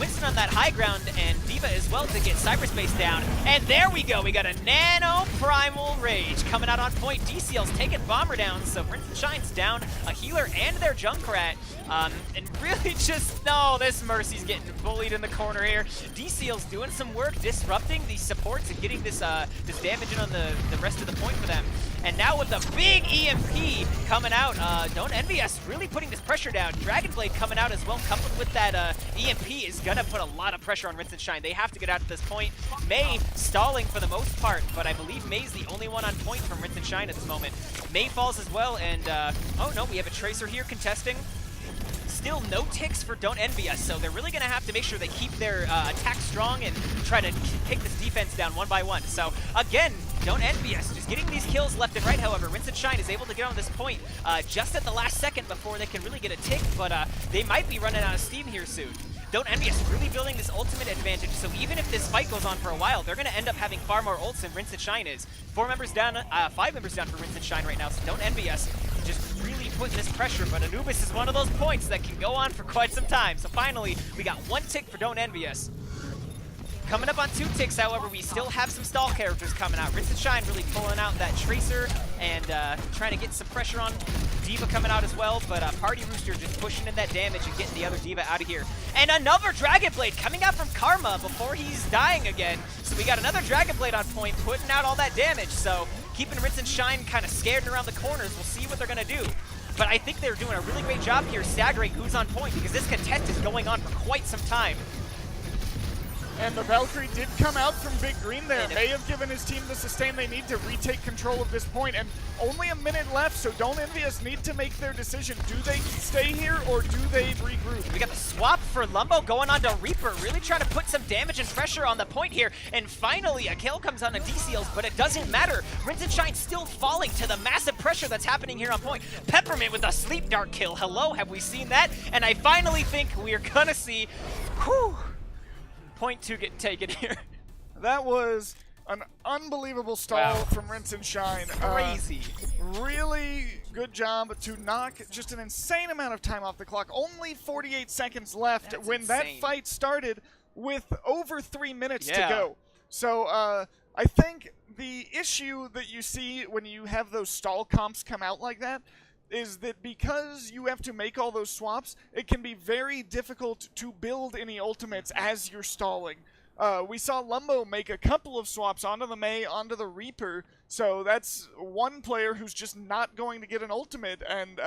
Winston on that high ground, and D.Va as well to get Cyberspace down. And there we go. We got a Nano Primal Rage coming out on point. DCL's taking Bomber down, so Prince and Shine's down a healer and their Junkrat. And really just, no, this Mercy's getting bullied in the corner here. DCL's doing some work, disrupting these supports and getting this this damage in on the rest of the point for them. And now with a big EMP coming out, Don't Envy Us really putting this pressure down. Dragonblade coming out as well, coupled with that EMP is gonna put a lot of pressure on Rinse and Shine. They have to get out at this point. May stalling for the most part, but I believe May's the only one on point from Rinse and Shine at this moment. May falls as well, and oh no, we have a Tracer here contesting. Still no ticks for Don't Envy Us, so they're really going to have to make sure they keep their attack strong and try to take this defense down one by one. So again, Don't Envy Us just getting these kills left and right. However, Rinse and Shine is able to get on this point just at the last second before they can really get a tick, but they might be running out of steam here soon. Don't Envy Us really building this ultimate advantage, so even if this fight goes on for a while, they're going to end up having far more ults than Rinse and Shine is. 5 members down for Rinse and Shine right now, so Don't Envy Us just really putting this pressure, but Anubis is one of those points that can go on for quite some time. So finally, we got 1 tick for Don't Envy Us. Coming up on 2 ticks, however, we still have some stall characters coming out. Rinse and Shine really pulling out that Tracer and trying to get some pressure on D.Va coming out as well, but Party Rooster just pushing in that damage and getting the other D.Va out of here. And another Dragon Blade coming out from Karma before he's dying again. So we got another Dragon Blade on point, putting out all that damage. So keeping Rinse and Shine kind of scared around the corners. We'll see what they're going to do. But I think they're doing a really great job here staggering who's on point, because this contest is going on for quite some time. And the Valkyrie did come out from Big Green there. May have given his team the sustain they need to retake control of this point, and only a minute left, so Don't Envy Us need to make their decision. Do they stay here or do they regroup? We got the swap for Lumbo going on to Reaper, really trying to put some damage and pressure on the point here, and finally a kill comes on to DCLs, but it doesn't matter. Rinse and Shine still falling to the massive pressure that's happening here on point. Peppermint with a Sleep Dart kill. Hello, have we seen that? And I finally think we're gonna see, whew, point 2 getting taken here. That was an unbelievable stall from Rinse and Shine. Crazy. Really good job to knock just an insane amount of time off the clock. Only 48 seconds left. That's when insane. That fight started with over 3 minutes to go. So I think the issue that you see when you have those stall comps come out like that is that because you have to make all those swaps, it can be very difficult to build any ultimates as you're stalling. We saw Lumbo make a couple of swaps onto the May, onto the Reaper, so that's one player who's just not going to get an ultimate, and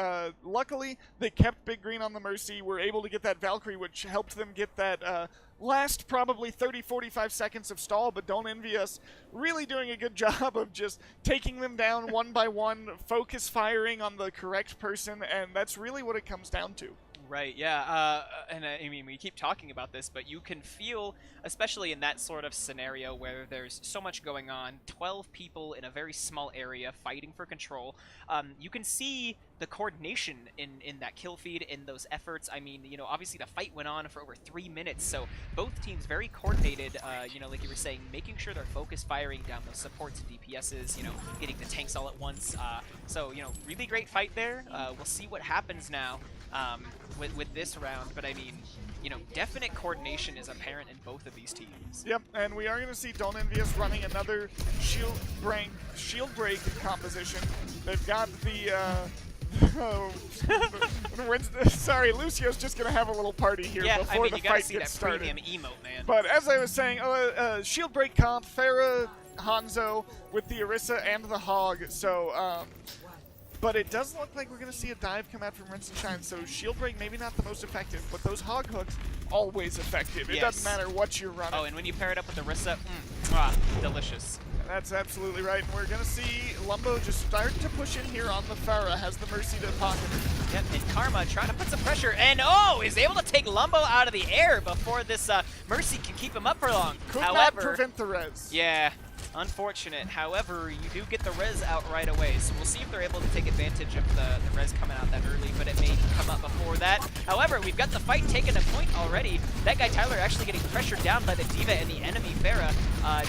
luckily they kept Big Green on the Mercy, were able to get that Valkyrie, which helped them get that last probably 30-45 seconds of stall, but Don't Envy Us really doing a good job of just taking them down one by one, focus firing on the correct person, and that's really what it comes down to. Right, yeah, and I mean, we keep talking about this, but you can feel, especially in that sort of scenario where there's so much going on, 12 people in a very small area fighting for control, you can see the coordination in that kill feed, in those efforts. I mean, you know, obviously the fight went on for over 3 minutes, so both teams very coordinated, you know, like you were saying, making sure they're focus firing down those supports and DPSs, you know, getting the tanks all at once. So, you know, really great fight there. We'll see what happens now with this round, but I mean, you know, definite coordination is apparent in both of these teams. Yep, and we are going to see Don't Envy Us running another shield break composition. They've got the sorry, Lucio's just gonna have a little party here before the fight gets started. Premium emote, man. But as I was saying, shield break comp, Pharah, Hanzo with the Orisa and the Hog. So but it does look like we're going to see a dive come out from Rinse and Shine, so Shield Break maybe not the most effective, but those hog hooks, always effective. It doesn't matter what you're running. Oh, and when you pair it up with the Rissa, delicious. That's absolutely right, and we're going to see Lumbo just start to push in here on the Pharah, has the Mercy to pocket her. Yep, and Karma trying to put some pressure, and is able to take Lumbo out of the air before this Mercy can keep him up for long. Could not prevent the res. Yeah, unfortunate. However, you do get the res out right away, so we'll see if they're able to take advantage of the res coming out that early, but it may come up before that. However, we've got the fight taking a point already. That guy Tyler actually getting pressured down by the D.Va and the enemy Pharah.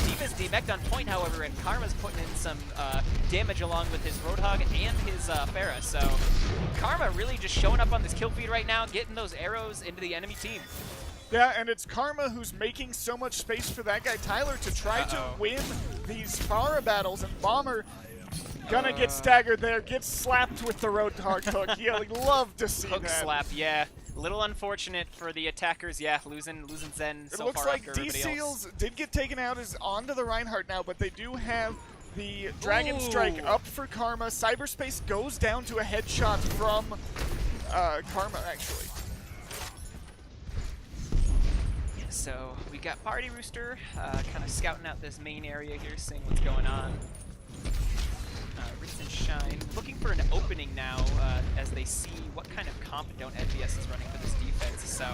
D.Va's demeched on point, however, and Karma's putting in some damage along with his Roadhog and his Pharah. So Karma really just showing up on this kill feed right now, getting those arrows into the enemy team. Yeah, and it's Karma who's making so much space for that guy Tyler to try to win these Pharah battles, and Bomber gonna get staggered there, gets slapped with the Roadhog hook. Yeah, I'd love to see hook that. Slap, yeah. A little unfortunate for the attackers, yeah, losing Zen so far. It looks like D-Seals did get taken out, is onto the Reinhardt now, but they do have the Dragon Strike up for Karma. Cyberspace goes down to a headshot from Karma, actually. So we got Party Rooster kind of scouting out this main area here, seeing what's going on. Rinse and Shine looking for an opening now as they see what kind of comp EnVyUs is running for this defense. So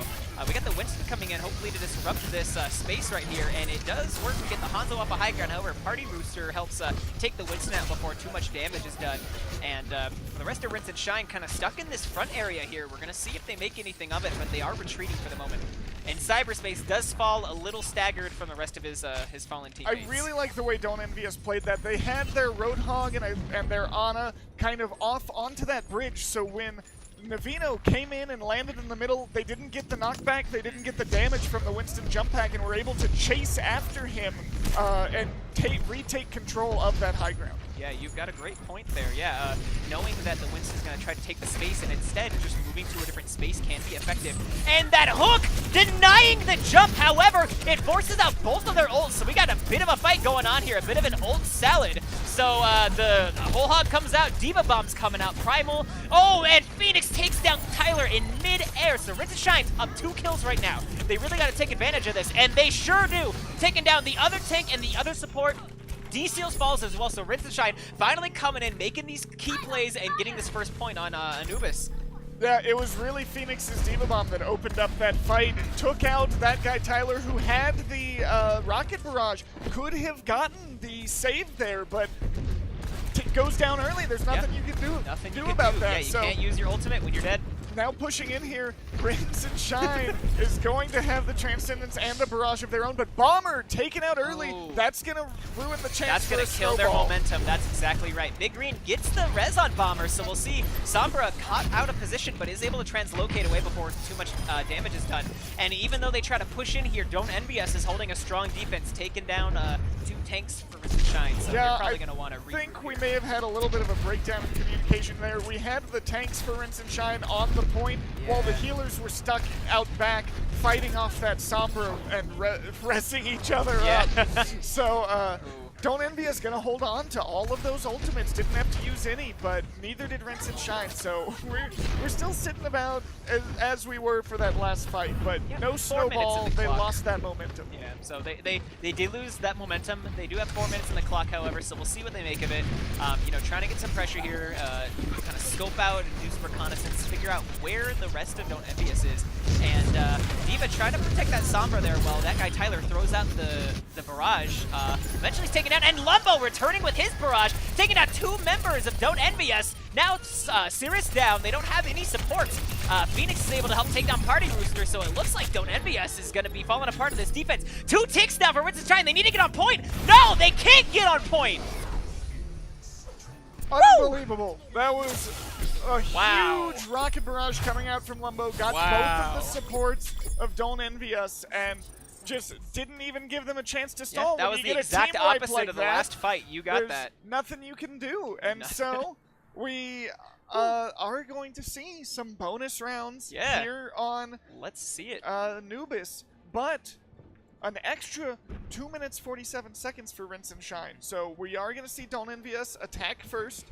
we got the Winston coming in, hopefully to disrupt this space right here, and it does work to get the Hanzo off a high ground. However, Party Rooster helps take the Winston out before too much damage is done. And the rest of Rinse and Shine kind of stuck in this front area here. We're going to see if they make anything of it, but they are retreating for the moment. And Cyberspace does fall a little staggered from the rest of his fallen teammates. I really like the way EnVyUs played that. They had their Roadhog and their Ana kind of off onto that bridge, so when Navino came in and landed in the middle, they didn't get the knockback, they didn't get the damage from the Winston jump pack, and were able to chase after him and retake control of that high ground. Yeah, you've got a great point there. Yeah, knowing that the Winston's going to try to take the space and instead just moving to a different space can be effective. And that hook denying the jump, however, it forces out both of their ults. So we got a bit of a fight going on here, a bit of an ult salad. So the whole hog comes out, D.Va Bomb's coming out, Primal. Oh, and Phoenix takes down Tyler in mid-air. So Rinse and Shine's up 2 kills right now. They really got to take advantage of this, and they sure do. Taking down the other tank and the other support. D-Seals falls as well, so Rinse and Shine finally coming in, making these key plays and getting this first point on Anubis. Yeah, it was really Phoenix's D.Va Bomb that opened up that fight and took out that guy Tyler, who had the rocket barrage. Could have gotten the save there, but it goes down early. There's nothing you can do about that. Yeah, you can't use your ultimate when you're dead. Now pushing in here, Rinse and Shine is going to have the Transcendence and a barrage of their own, but Bomber taken out early. That's going to ruin the chance for a snowball. That's going to kill their momentum. That's exactly right. Big Green gets the res on Bomber, so we'll see Sombra caught out of position, but is able to translocate away before too much damage is done. And even though they try to push in here, EnVyUs is holding a strong defense, taking down 2 tanks for Rinse and Shine, so they're probably going to want to I think we may have had a little bit of a breakdown in communication there. We had the tanks for Rinse and Shine on the point, while the healers were stuck out back fighting off that Sombra and resing each other up. So EnVyUs gonna hold on to all of those ultimates. Didn't have to use any, but neither did Rinse and Shine. So we're still sitting about as we were for that last fight, but no snowball. They lost that momentum. Yeah, so they did lose that momentum. They do have 4 minutes in the clock, however, so we'll see what they make of it. You know, trying to get some pressure here, kind of scope out and do some reconnaissance, figure out where the rest of EnVyUs is. And D.Va trying to protect that Sombra there while that guy Tyler throws out the barrage. Eventually he's taken out, and Lumbo returning with his barrage, taking out 2 members of EnVyUs. Now Cirrus down, they don't have any support. Phoenix is able to help take down Party Rooster, so it looks like EnVyUs is going to be falling apart in this defense. 2 ticks now for Rinse and Shine. They need to get on point. No, they can't get on point. Unbelievable. That was a huge rocket barrage coming out from Lumbo. Got both of the supports of EnVyUs and just didn't even give them a chance to stall. Yeah, that was the exact opposite of the last fight. You got that. Nothing you can do. And so we are going to see some bonus rounds here on Let's see it. Anubis. But an extra 2 minutes 47 seconds for Rinse and Shine. So we are going to see Don't Envy Us attack first.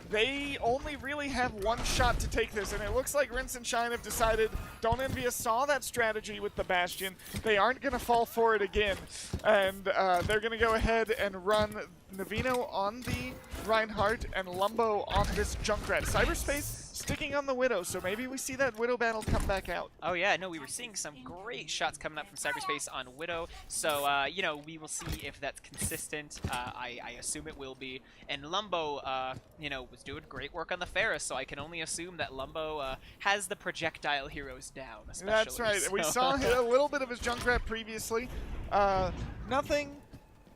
They only really have one shot to take this, and it looks like Rinse and Shine have decided Don't Envy Us saw that strategy with the Bastion. They aren't going to fall for it again, and they're going to go ahead and run Navino on the Reinhardt and Lumbo on this Junkrat. Cyberspace sticking on the Widow, so maybe we see that Widow battle come back out. Oh yeah, no, we were seeing some great shots coming up from Cyberspace on Widow, so, you know, we will see if that's consistent. I assume it will be. And Lumbo, you know, was doing great work on the Ferris, so I can only assume that Lumbo has the projectile heroes down, especially. That's right. So. We saw a little bit of his Junkrat previously. Nothing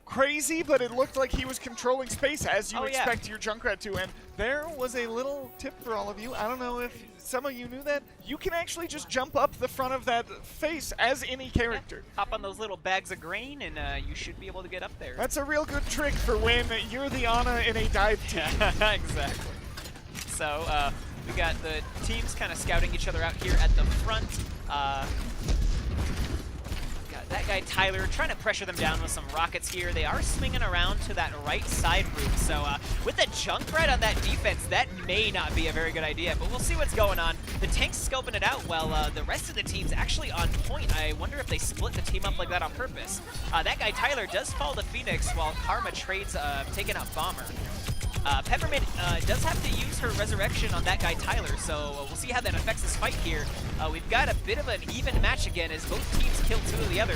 crazy, but it looked like he was controlling space as you expect your Junkrat to. And there was a little tip for all of you. I don't know if some of you knew that. You can actually just jump up the front of that face as any character. Yeah. Hop on those little bags of grain and you should be able to get up there. That's a real good trick for when you're the Ana in a dive team. Exactly. So we got the teams kind of scouting each other out here at the front. That guy Tyler trying to pressure them down with some rockets here. They are swinging around to that right side route. So with the Junkrat on that defense, that may not be a very good idea, but we'll see what's going on. The tank's scoping it out while the rest of the team's actually on point. I wonder if they split the team up like that on purpose. That guy Tyler does fall to Phoenix while Karma trades taking out Bomber. Peppermint does have to use her resurrection on that guy Tyler, so we'll see how that affects this fight here. We've got a bit of an even match again as both teams kill two of the other.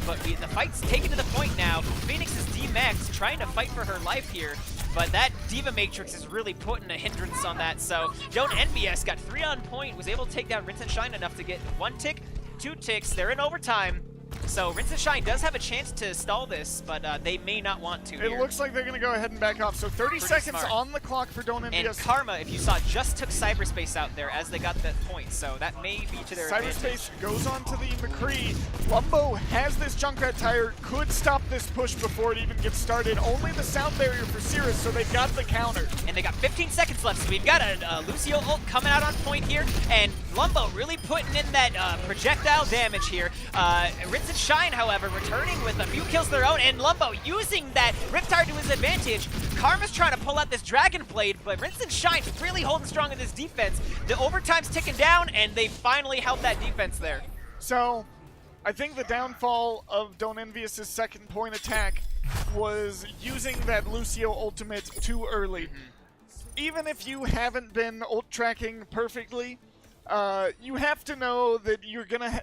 But the fight's taken to the point now. Phoenix is D-Max trying to fight for her life here, but that Diva Matrix is really putting a hindrance on that. So Don't Envy Us got 3 on point, was able to take down Rinse and Shine enough to get 1 tick, 2 ticks. They're in overtime. So Rinse and Shine does have a chance to stall this, but they may not want to. It looks like they're going to go ahead and back off. So 30 seconds on the clock for Don't Envy Us. And Karma, if you saw, just took Cyberspace out there as they got that point, so that may be to their advantage. Cyberspace goes on to the McCree. Lumbo has this Junkrat tire, could stop this push before it even gets started. Only the sound barrier for Cirrus, so they've got the counter. And they got 15 seconds left, so we've got a Lucio ult coming out on point here, and Lumbo really putting in that projectile damage here. Rinse and Shine, however, returning with a few kills of their own, and Lumbo using that Riptide to his advantage. Karma's trying to pull out this Dragon Blade, but Rinse and Shine really holding strong in this defense. The overtime's ticking down, and they finally held that defense there. So, I think the downfall of Don't Envy Us' second point attack was using that Lucio ultimate too early. Even if you haven't been ult tracking perfectly, you have to know that you're gonna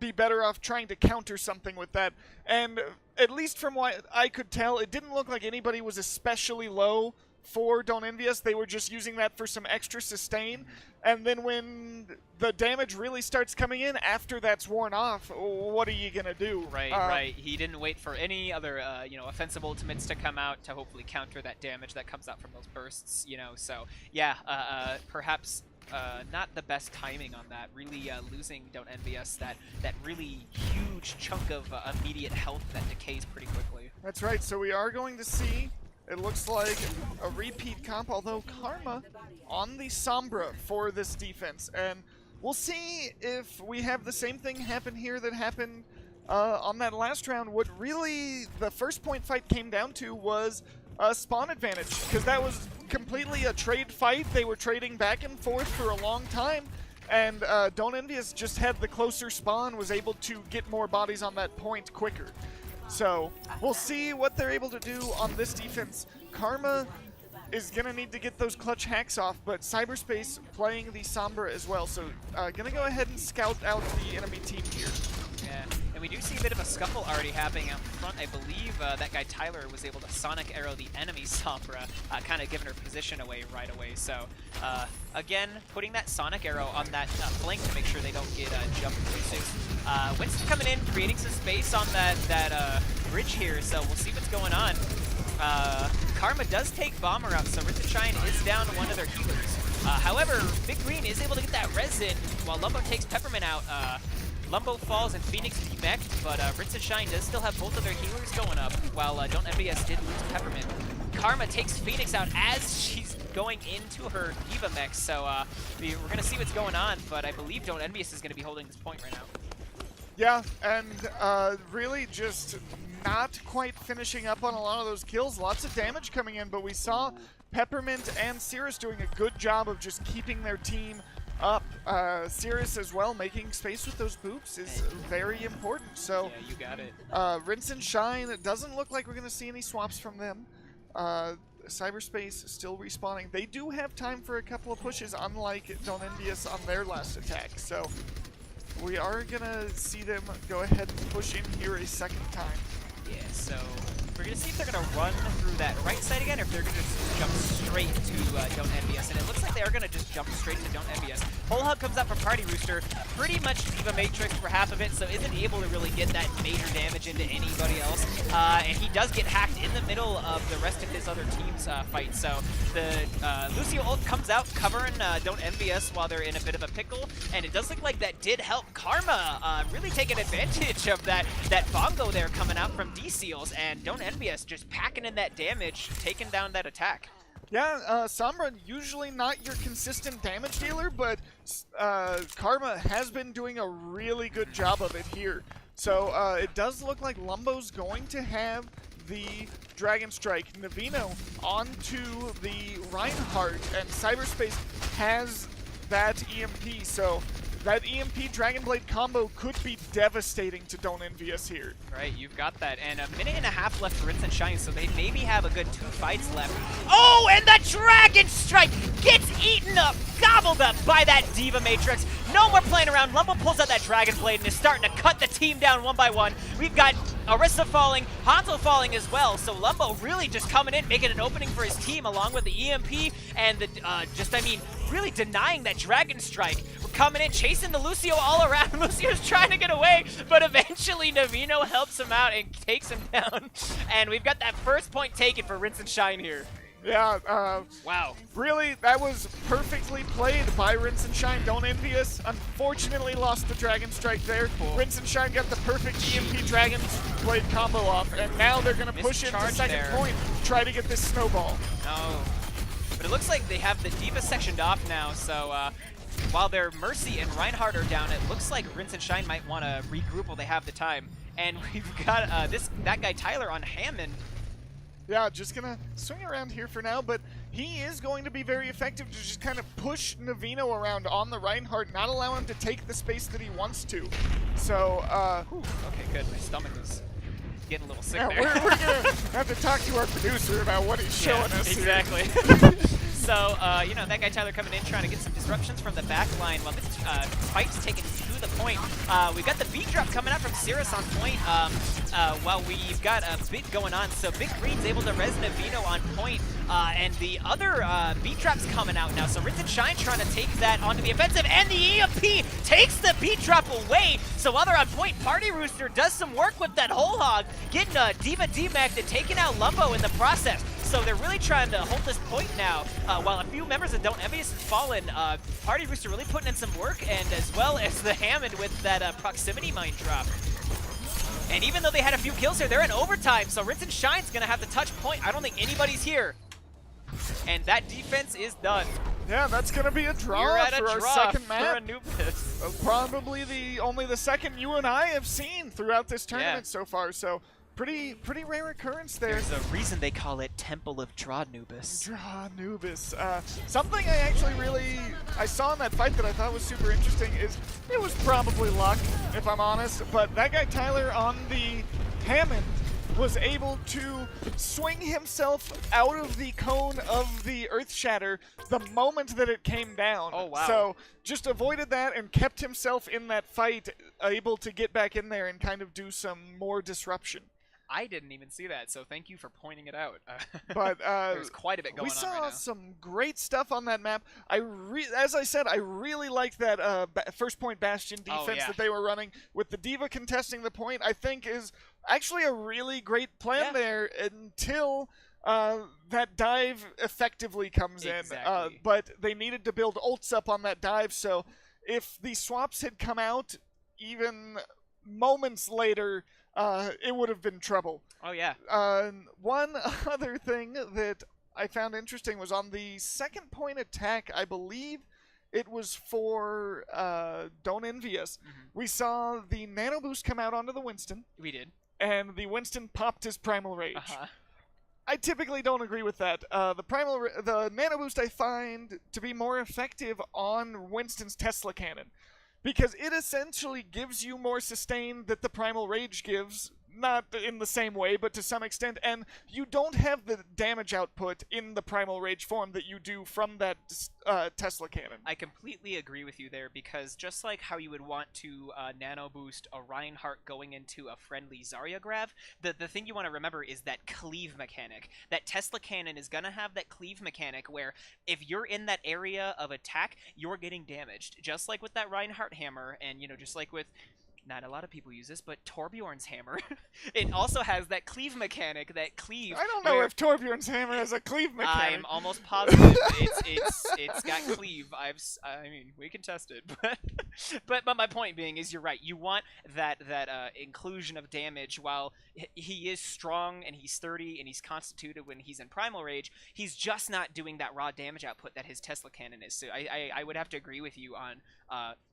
be better off trying to counter something with that. And at least from what I could tell, it didn't look like anybody was especially low for Don't Envy Us. They were just using that for some extra sustain. And then when the damage really starts coming in after that's worn off, what are you gonna do? Right. He didn't wait for any other, you know, offensive ultimates to come out to hopefully counter that damage that comes out from those bursts, you know. So, yeah, perhaps not the best timing on that. Really losing Don't Envy Us, that really huge chunk of immediate health that decays pretty quickly. That's right. So we are going to see, it looks like, a repeat comp, although Karma on the Sombra for this defense. And we'll see if we have the same thing happen here that happened on that last round. What really the first point fight came down to was a spawn advantage, because that was completely a trade fight. They were trading back and forth for a long time, and Don't Envy Us just had the closer spawn, was able to get more bodies on that point quicker. So we'll see what they're able to do on this defense. Karma is going to need to get those clutch hacks off, but Cyberspace playing the Sombra as well. So going to go ahead and scout out the enemy team here. Yeah, and we do see a bit of a scuffle already happening out front. I believe that guy Tyler was able to Sonic Arrow the enemy Sombra, kind of giving her position away right away. So, again, putting that Sonic Arrow on that flank to make sure they don't get jumped too soon. Winston coming in, creating some space on that bridge here, so we'll see what's going on. Karma does take Bomber out, so Rinse and Shine is down one of their healers. However, Big Green is able to get that res in while Lumbo takes Peppermint out. Lumbo falls and Phoenix demeched, but Rinse and Shine does still have both of their healers going up, while Don't Envy Us did lose Peppermint. Karma takes Phoenix out as she's going into her Diva mech, so we're going to see what's going on, but I believe Don't Envy Us is going to be holding this point right now. Yeah, and really just not quite finishing up on a lot of those kills. Lots of damage coming in, but we saw Peppermint and Cirrus doing a good job of just keeping their team up. Cirrus as well, making space with those boops is very important. So Yeah, you got it. Rinse and Shine, it doesn't look like we're going to see any swaps from them. Cyberspace still respawning. They do have time for a couple of pushes, unlike Don't EnVyUs on their last attack. So we are going to see them go ahead and push in here a second time. Yeah, so we're going to see if they're going to run through that right side again, or if they're going to just jump straight to Don't EnVyUs. And it looks like they are going to just jump straight to Don't EnVyUs. Whole Hug comes up for Party Rooster, pretty much Diva Matrix for half of it, so isn't able to really get that major damage into anybody else. And he does get hacked in the middle of the rest of his other team's fight. So the Lucio ult comes out covering Don't EnVyUs while they're in a bit of a pickle, and it does look like that did help Karma really taking advantage of that bongo there coming out from D-Seals, and Don't EnVyUs just packing in that damage, taking down that attack. Yeah, Sombra, usually not your consistent damage dealer, but Karma has been doing a really good job of it here. So it does look like Lumbo's going to have the Dragon Strike. Navino onto the Reinhardt, and Cyberspace has that EMP, so that EMP Dragon Blade combo could be devastating to Don't EnVyUs here. Right, you've got that. And a minute and a half left for Rinse and Shine, so they maybe have a good 2 fights left. Oh, and the Dragon Strike gets eaten up, gobbled up by that Diva Matrix. No more playing around. Lumbo pulls out that Dragon Blade and is starting to cut the team down one by one. We've got Orisa falling, Hanzo falling as well, so Lumbo really just coming in, making an opening for his team along with the EMP and the, really denying that Dragon Strike. We're coming in, chasing the Lucio all around. Lucio's trying to get away, but eventually Navino helps him out and takes him down. And we've got that first point taken for Rinse and Shine here. Yeah, wow. Really, that was perfectly played by Rinse and Shine. Don't EnVyUs unfortunately lost the Dragon Strike there. Cool. Rinse and Shine got the perfect EMP Dragon Blade combo off, and now they're going to push into second point, try to get this snowball. No. But it looks like they have the Diva sectioned off now, so while their Mercy and Reinhardt are down, it looks like Rinse and Shine might want to regroup while they have the time. And we've got that guy Tyler on Hammond. Yeah, just gonna swing around here for now, but he is going to be very effective to just kind of push Navino around on the Reinhardt, not allow him to take the space that he wants to. So, okay, good. My stomach is getting a little sick yeah, there. we're gonna have to talk to our producer about what he's showing us exactly. here. So, that guy Tyler coming in trying to get some disruptions from the back line while this fight's taken to the point. We've got the beat drop coming out from Cirrus on point while we've got a bit going on. So Big Green's able to res Navino on point, and the other beat drop's coming out now. So Rinse and Shine trying to take that onto the offensive, and the EMP takes the beat drop away. So while they're on point, Party Rooster does some work with that Whole Hog, getting Diva D-Mac and taking out Lumbo in the process. So they're really trying to hold this point now. While a few members of Don't EnVyUs has fallen, Party Rooster really putting in some work, and as well as the Hammond with that proximity mine drop. And even though they had a few kills here, they're in overtime, so Rinse and Shine's gonna have to touch point. I don't think anybody's here. And that defense is done. Yeah, that's gonna be a draw for our second map. Anubis. Probably only the second you and I have seen throughout this tournament so far, so pretty rare occurrence there. There's a reason they call it Temple of Anubis. Anubis. Something I saw in that fight that I thought was super interesting is it was probably luck, if I'm honest, but that guy Tyler on the Hammond was able to swing himself out of the cone of the Earth Shatter the moment that it came down. Oh, wow. So just avoided that and kept himself in that fight, able to get back in there and kind of do some more disruption. I didn't even see that, so thank you for pointing it out. But there's quite a bit going on right now. We saw some great stuff on that map. As I said, I really liked that first point Bastion defense that they were running with the Diva contesting the point. I think is actually a really great plan there until that dive effectively comes in. But they needed to build ults up on that dive, so if the swaps had come out even moments later, it would have been trouble. Oh, yeah. One other thing that I found interesting was on the second point attack, I believe it was for Don't Envy Us. Mhm. We saw the Nano Boost come out onto the Winston, We did. and the Winston popped his Primal Rage. Uh-huh. I typically don't agree with that. The Nano Boost I find to be more effective on Winston's Tesla Cannon, because it essentially gives you more sustain that the Primal Rage gives, not in the same way, but to some extent, and you don't have the damage output in the Primal Rage form that you do from that Tesla Cannon. I completely agree with you there, because just like how you would want to nano boost a Reinhardt going into a friendly Zarya grab, the thing you want to remember is that cleave mechanic. That Tesla Cannon is going to have that cleave mechanic where if you're in that area of attack, you're getting damaged. Just like with that Reinhardt hammer, and just like with... Not a lot of people use this, but Torbjorn's hammer. It also has that cleave mechanic, that cleave. I don't know if Torbjorn's hammer has a cleave mechanic. I'm almost positive it's got cleave. I mean, we can test it, but my point being is, you're right. You want that inclusion of damage. While he is strong and he's sturdy and he's constituted when he's in Primal Rage, he's just not doing that raw damage output that his Tesla Cannon is. So I would have to agree with you on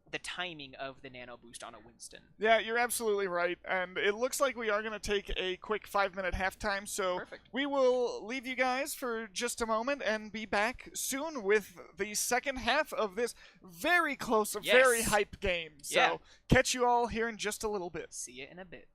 the timing of the nano boost on a Winston. Yeah, you're absolutely right. And it looks like we are going to take a quick 5-minute halftime, so Perfect. we will leave you guys for just a moment and be back soon with the second half of this very close, Yes. very hype game. So Yeah. catch you all here in just a little bit. See you in a bit.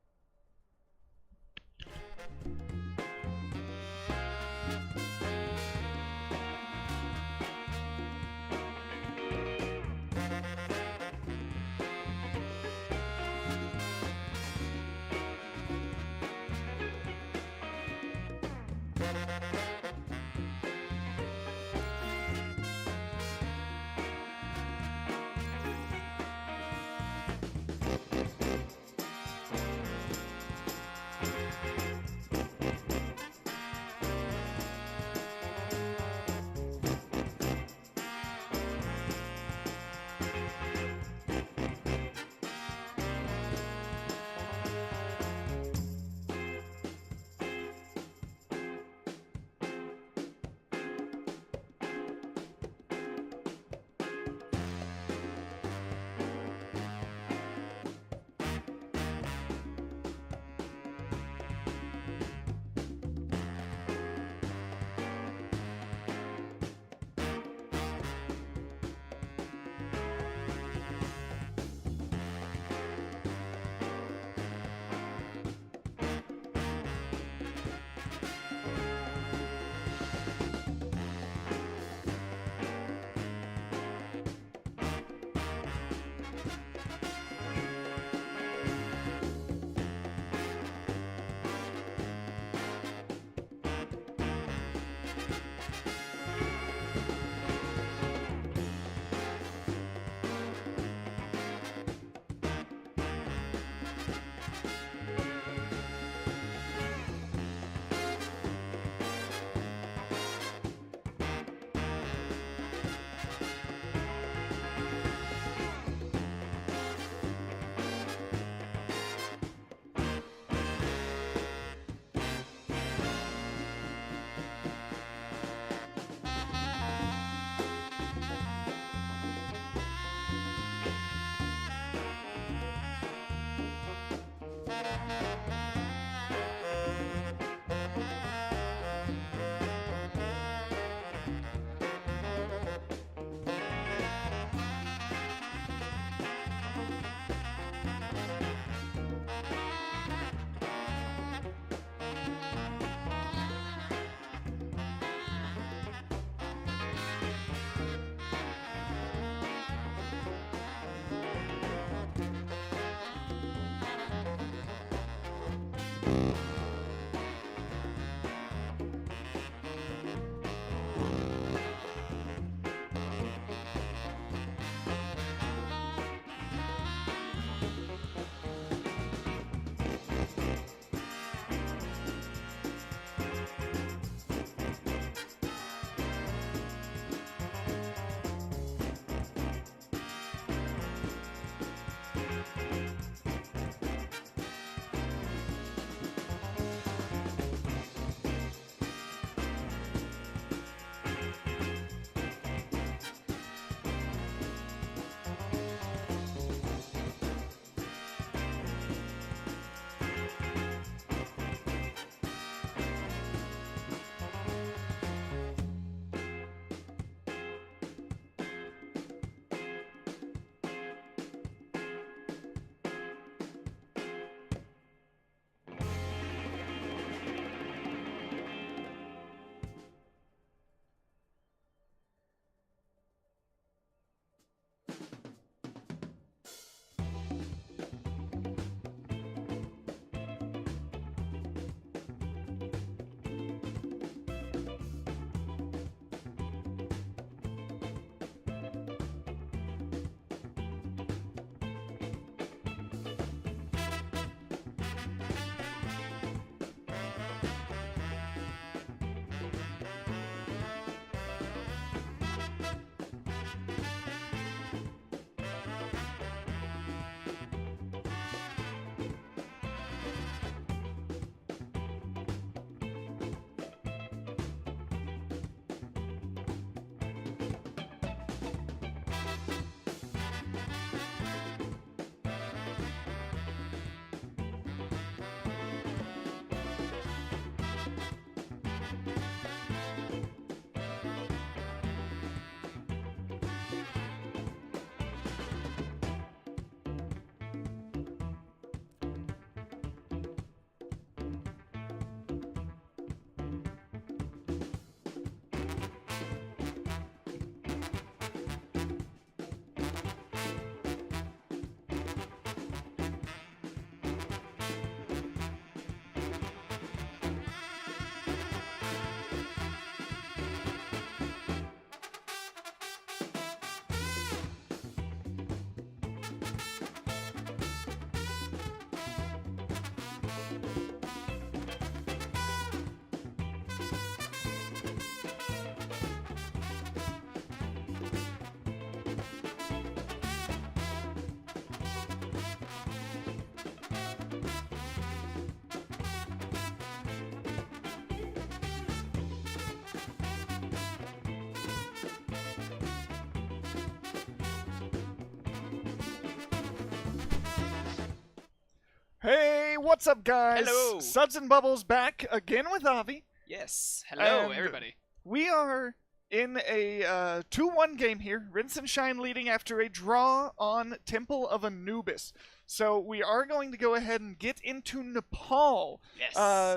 Hey, what's up, guys? Hello. SudsNBubbles back again with Avi. Yes. Hello, And everybody. We are in a 2-1 game here. Rinse and Shine leading after a draw on Temple of Anubis. So we are going to go ahead and get into Nepal. Yes.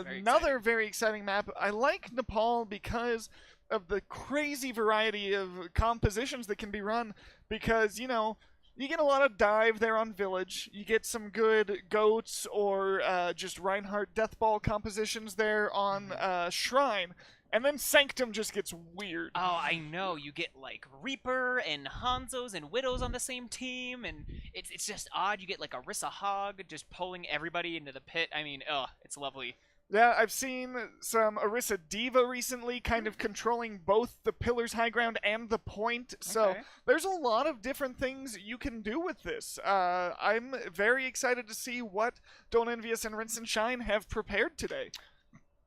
Another very exciting map. I like Nepal because of the crazy variety of compositions that can be run. Because, you know, you get a lot of dive there on Village. You get some good goats or just Reinhardt Deathball compositions there on Shrine. And then Sanctum just gets weird. Oh, I know. You get like Reaper and Hanzos and Widows on the same team, and it's just odd. You get like Orisa Hog just pulling everybody into the pit. I mean, it's lovely. Yeah, I've seen some Orisa Diva recently kind of controlling both the Pillar's high ground and the point. So there's a lot of different things you can do with this. I'm very excited to see what Don't EnVyUs and Rinse and Shine have prepared today.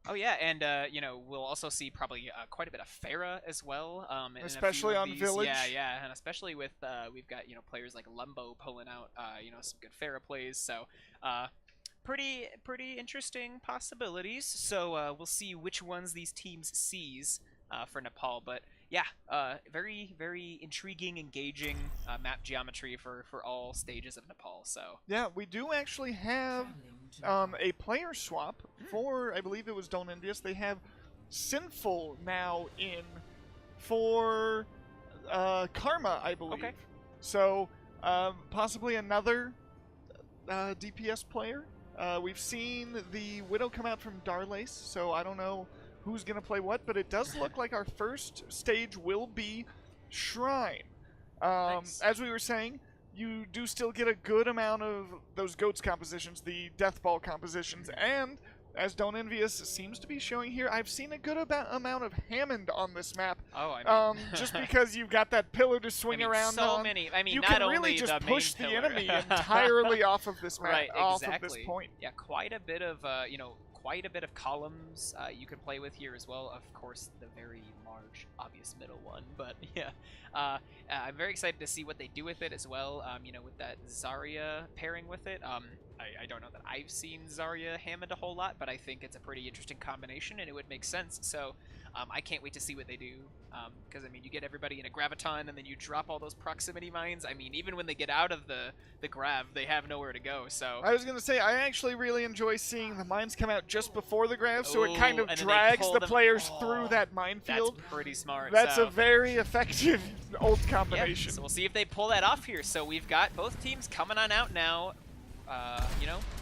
Oh yeah, and you know, we'll also see probably quite a bit of Pharah as well, especially on Village. Yeah, and especially with we've got players like Lumbo pulling out some good Pharah plays. So pretty interesting possibilities. So we'll see which ones these teams seize for Nepal. But yeah, very intriguing, engaging map geometry for all stages of Nepal. So yeah, we do actually have a player swap for, I believe it was Don't EnVyUs. They have Sinful now in for Karma, I believe. Okay. So possibly another DPS player. We've seen the Widow come out from Darlace, so I don't know who's going to play what, but it does look like our first stage will be Shrine. Nice. As we were saying, you do still get a good amount of those goats compositions, the Deathball compositions, and as Don't EnVyUs seems to be showing here, I've seen a good amount of Hammond on this map. Oh, I mean, just because you've got that pillar to swing around so on. many. I mean, you not can really only just the push main the pillar. enemy entirely off of this map, right, off exactly. of this point. Yeah, quite a bit of quite a bit of columns you can play with here as well. Of course, the very large, obvious middle one. But yeah, I'm very excited to see what they do with it as well. With that Zarya pairing with it. I don't know that I've seen Zarya Hammond a whole lot, but I think it's a pretty interesting combination, and it would make sense. So I can't wait to see what they do. Because, I mean, you get everybody in a Graviton, and then you drop all those proximity mines. I mean, even when they get out of the Grav, they have nowhere to go. So I was going to say, I actually really enjoy seeing the mines come out just before the Grav, so it kind of and then drags the them players through that minefield. That's pretty smart. That's so. a very effective old combination. Yeah, so we'll see if they pull that off here. So we've got both teams coming on out now.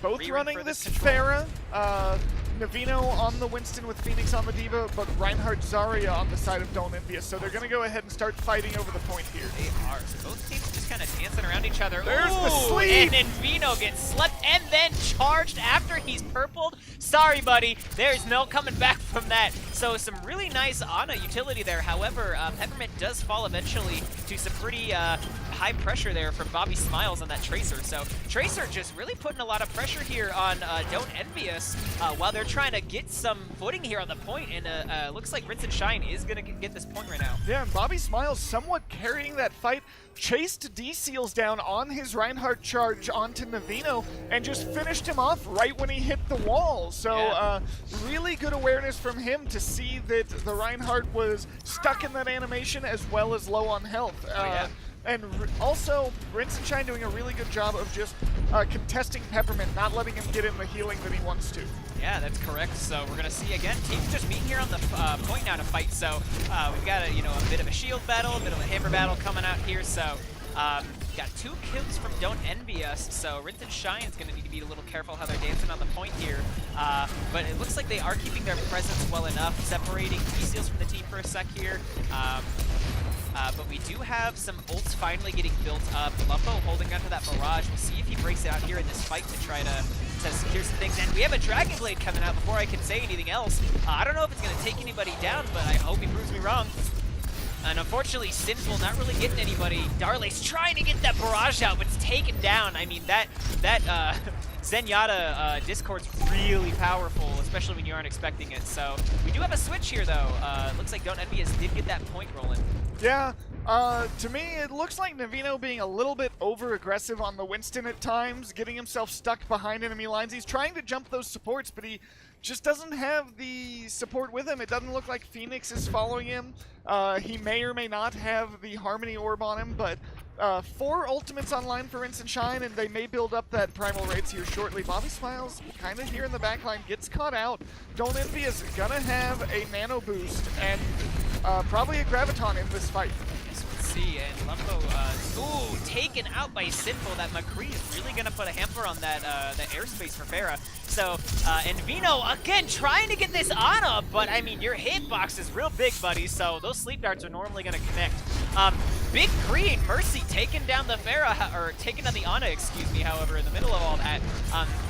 Both running this Pharah. Navino on the Winston with Phoenix on the Diva, but Reinhardt Zarya on the side of Don't EnVyUs. So they're going to go ahead and start fighting over the point here. They are. So both teams just kind of dancing around each other. There's the sleep! And Navino gets slept and then charged after he's purpled. Sorry, buddy. There's no coming back from that. So some really nice Ana utility there. However, Peppermint does fall eventually to some pretty high pressure there from Bobby Smiles on that Tracer. So Tracer just really putting a lot of pressure here on Don't EnVyUs while they're trying to get some footing here on the point, and looks like Rinse and Shine is going to get this point right now. Yeah, and Bobby Smiles somewhat carrying that fight, chased D-Seals down on his Reinhardt charge onto Navino, and just finished him off right when he hit the wall. So really good awareness from him to see that the Reinhardt was stuck in that animation as well as low on health. And also, Rinse and Shine doing a really good job of just contesting Peppermint, not letting him get in the healing that he wants to. Yeah, that's correct. So we're gonna see again teams just meeting here on the point now to fight. So we've got a bit of a shield battle, a bit of a hammer battle coming out here. So got 2 kills from Don't EnVyUs. So Rinse and Shine is gonna need to be a little careful how they're dancing on the point here. But it looks like they are keeping their presence well enough, separating D-Seals from the team for a sec here. But we do have some ults finally getting built up. Lumbo holding onto that barrage. We'll see if he breaks it out here in this fight to try to secure some things. And we have a Dragon Blade coming out before I can say anything else. I don't know if it's going to take anybody down, but I hope he proves me wrong. And unfortunately, Sinful not really getting anybody. Darlace trying to get that barrage out, but it's taken down. I mean, that Zenyatta Discord's really powerful, especially when you aren't expecting it. So we do have a switch here, though. Looks like Don't EnVyUs did get that point rolling. Yeah, To me, it looks like Navino being a little bit over-aggressive on the Winston at times, getting himself stuck behind enemy lines. He's trying to jump those supports, but he just doesn't have the support with him. It doesn't look like Phoenix is following him. He may or may not have the Harmony Orb on him, but 4 ultimates online for Rinse and Shine, and they may build up that Primal Raids here shortly. Bobby Smiles, kind of here in the backline, gets caught out. Don't Envy is gonna have a Nano Boost, and probably a Graviton in this fight. See, and Lumbo, taken out by Sinful. That McCree is really going to put a hamper on that the airspace for Farah. So, EnVyUs, again, trying to get this Ana, but, I mean, your hitbox is real big, buddy, so those sleep darts are normally going to connect. Big Green, Mercy taking down the Farah, or taking down the Ana, excuse me, however, in the middle of all that.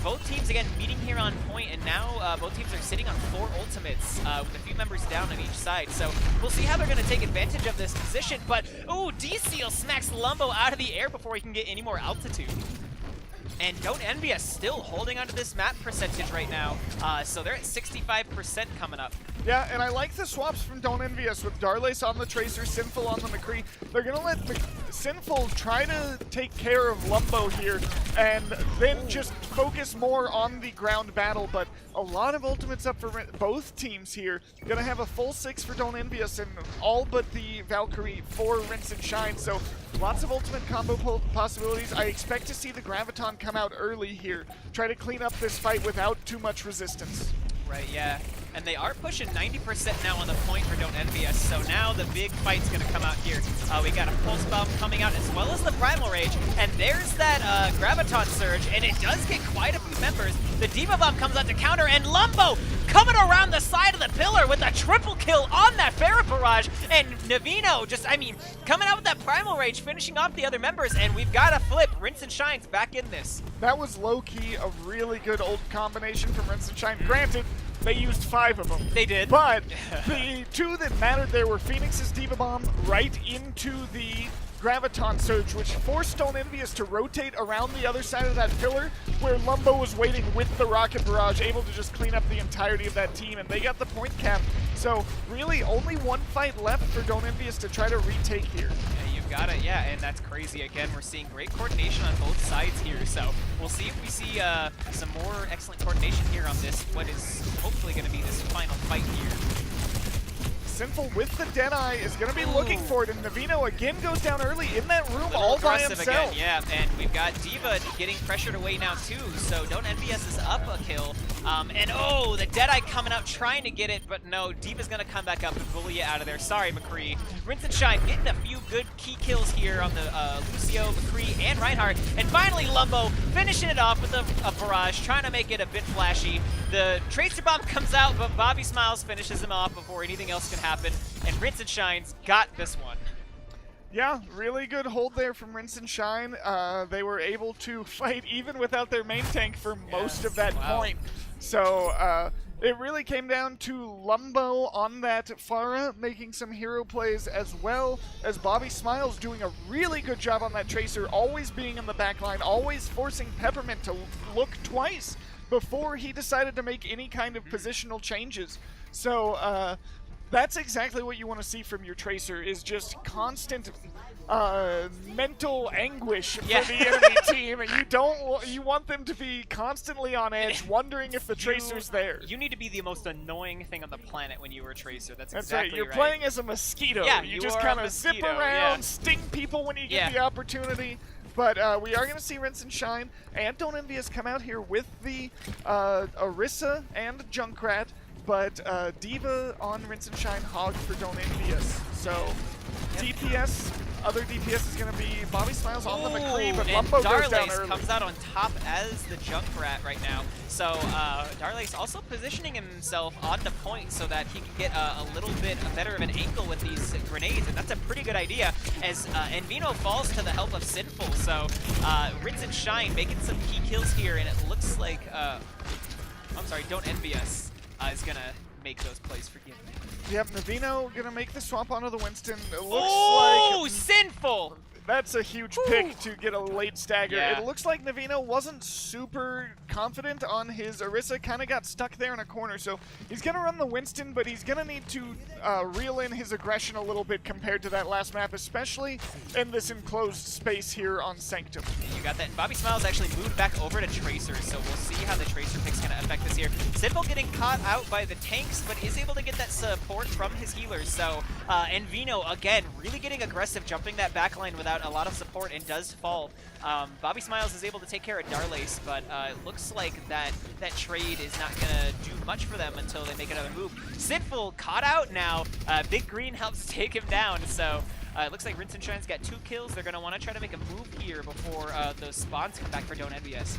Both teams, again, meeting here on point, and now both teams are sitting on 4 ultimates with a few members down on each side. So, we'll see how they're going to take advantage of this position, but ooh, D-Seal smacks Lumbo out of the air before he can get any more altitude. And Don't Envy Us still holding onto this map percentage right now. So they're at 65% coming up. Yeah, and I like the swaps from Don't Envy Us with Darlace on the Tracer, Sinful on the McCree. They're going to let Sinful try to take care of Lumbo here and then just focus more on the ground battle. But a lot of ultimates up for both teams here. Going to have a full 6 for Don't Envy Us and all but the Valkyrie for Rinse and Shine. So lots of ultimate combo possibilities. I expect to see the Graviton come out early here. Try to clean up this fight without too much resistance. Right, yeah. And they are pushing 90% now on the point for Don't Envy Us, so now the big fight's going to come out here. We got a Pulse Bomb coming out as well as the Primal Rage, and there's that Graviton Surge, and it does get quite a few members. The Diva Bomb comes out to counter, and Lumbo coming around the side of the pillar with a triple kill on that Farah Barrage, and Navino just, I mean, coming out with that Primal Rage, finishing off the other members, and we've got a flip. Rinse and Shine's back in this. That was low-key a really good ult combination from Rinse and Shine. Granted, they used 5 of them. They did. But the 2 that mattered there were Phoenix's Diva Bomb right into the Graviton Surge, which forced Don't Envy Us to rotate around the other side of that pillar, where Lumbo was waiting with the Rocket Barrage, able to just clean up the entirety of that team, and they got the point cap. So really only 1 fight left for Don't Envy Us to try to retake here. Yeah, you've got it, yeah, and that's crazy. Again, we're seeing great coordination on both sides here, so we'll see if we see some more excellent coordination here on this, what is hopefully going to be this final fight here. Sinful with the Deadeye is going to be looking for it, and Navino again goes down early in that room all by himself. Again, yeah, and we've got Diva getting pressured away now too, so Don't Envy Us is up a kill. And oh, the Deadeye coming out trying to get it, but no, Diva's going to come back up and bully you out of there. Sorry, McCree. Rinse and Shine getting a few good key kills here on the Lucio, McCree, and Reinhardt. And finally, Lumbo finishing it off with a barrage, trying to make it a bit flashy. The Tracer Bomb comes out, but Bobby Smiles finishes him off before anything else can happen. And Rinse and Shine's got this one. Yeah, really good hold there from Rinse and Shine. They were able to fight even without their main tank for most of that point. So it really came down to Lumbo on that Farah making some hero plays, as well as Bobby Smiles doing a really good job on that Tracer, always being in the back line, always forcing Peppermint to look twice before he decided to make any kind of positional changes. So that's exactly what you want to see from your Tracer, is just constant mental anguish for the enemy team, and you want them to be constantly on edge, wondering if the Tracer's there. You need to be the most annoying thing on the planet when you were a Tracer. That's exactly right. You're playing as a mosquito. Yeah, you just kind of zip around, sting people when you get the opportunity. But we are going to see Rinse and Shine and Don't Envy Us come out here with the Orisa and Junkrat, but Diva on Rinse and Shine hogged for Don't Envy Us. So DPS, other DPS is going to be Bobby Smiles on the McCree, but Lumbo goes down early. Comes out on top as the Junkrat right now. So Darlace also positioning himself on the point so that he can get a little bit better of an angle with these grenades, and that's a pretty good idea as EnVyUs falls to the help of Sinful. So Rinse and Shine making some key kills here, and it looks like, I'm sorry, Don't Envy Us is going to make those plays, forgive me. Yep, Navino gonna make the swap onto the Winston. It looks like like Sinful! that's a huge pick to get a late stagger. Yeah. It looks like Navino wasn't super confident on his Orisa, kind of got stuck there in a corner, so he's going to run the Winston, but he's going to need to reel in his aggression a little bit compared to that last map, especially in this enclosed space here on Sanctum. You got that, and Bobby Smiles actually moved back over to Tracer, so we'll see how the Tracer pick's going to affect this here. SudsNBubbles getting caught out by the tanks, but is able to get that support from his healers, so EnVyUs, again, really getting aggressive, jumping that backline without a lot of support, and does fall. Bobby Smiles is able to take care of Darlace, but it looks like that trade is not going to do much for them until they make another move. SudsNBubbles caught out now. Big Green helps take him down, so it looks like Rinse and Shine's got 2 kills. They're going to want to try to make a move here before those spawns come back for EnVyUs.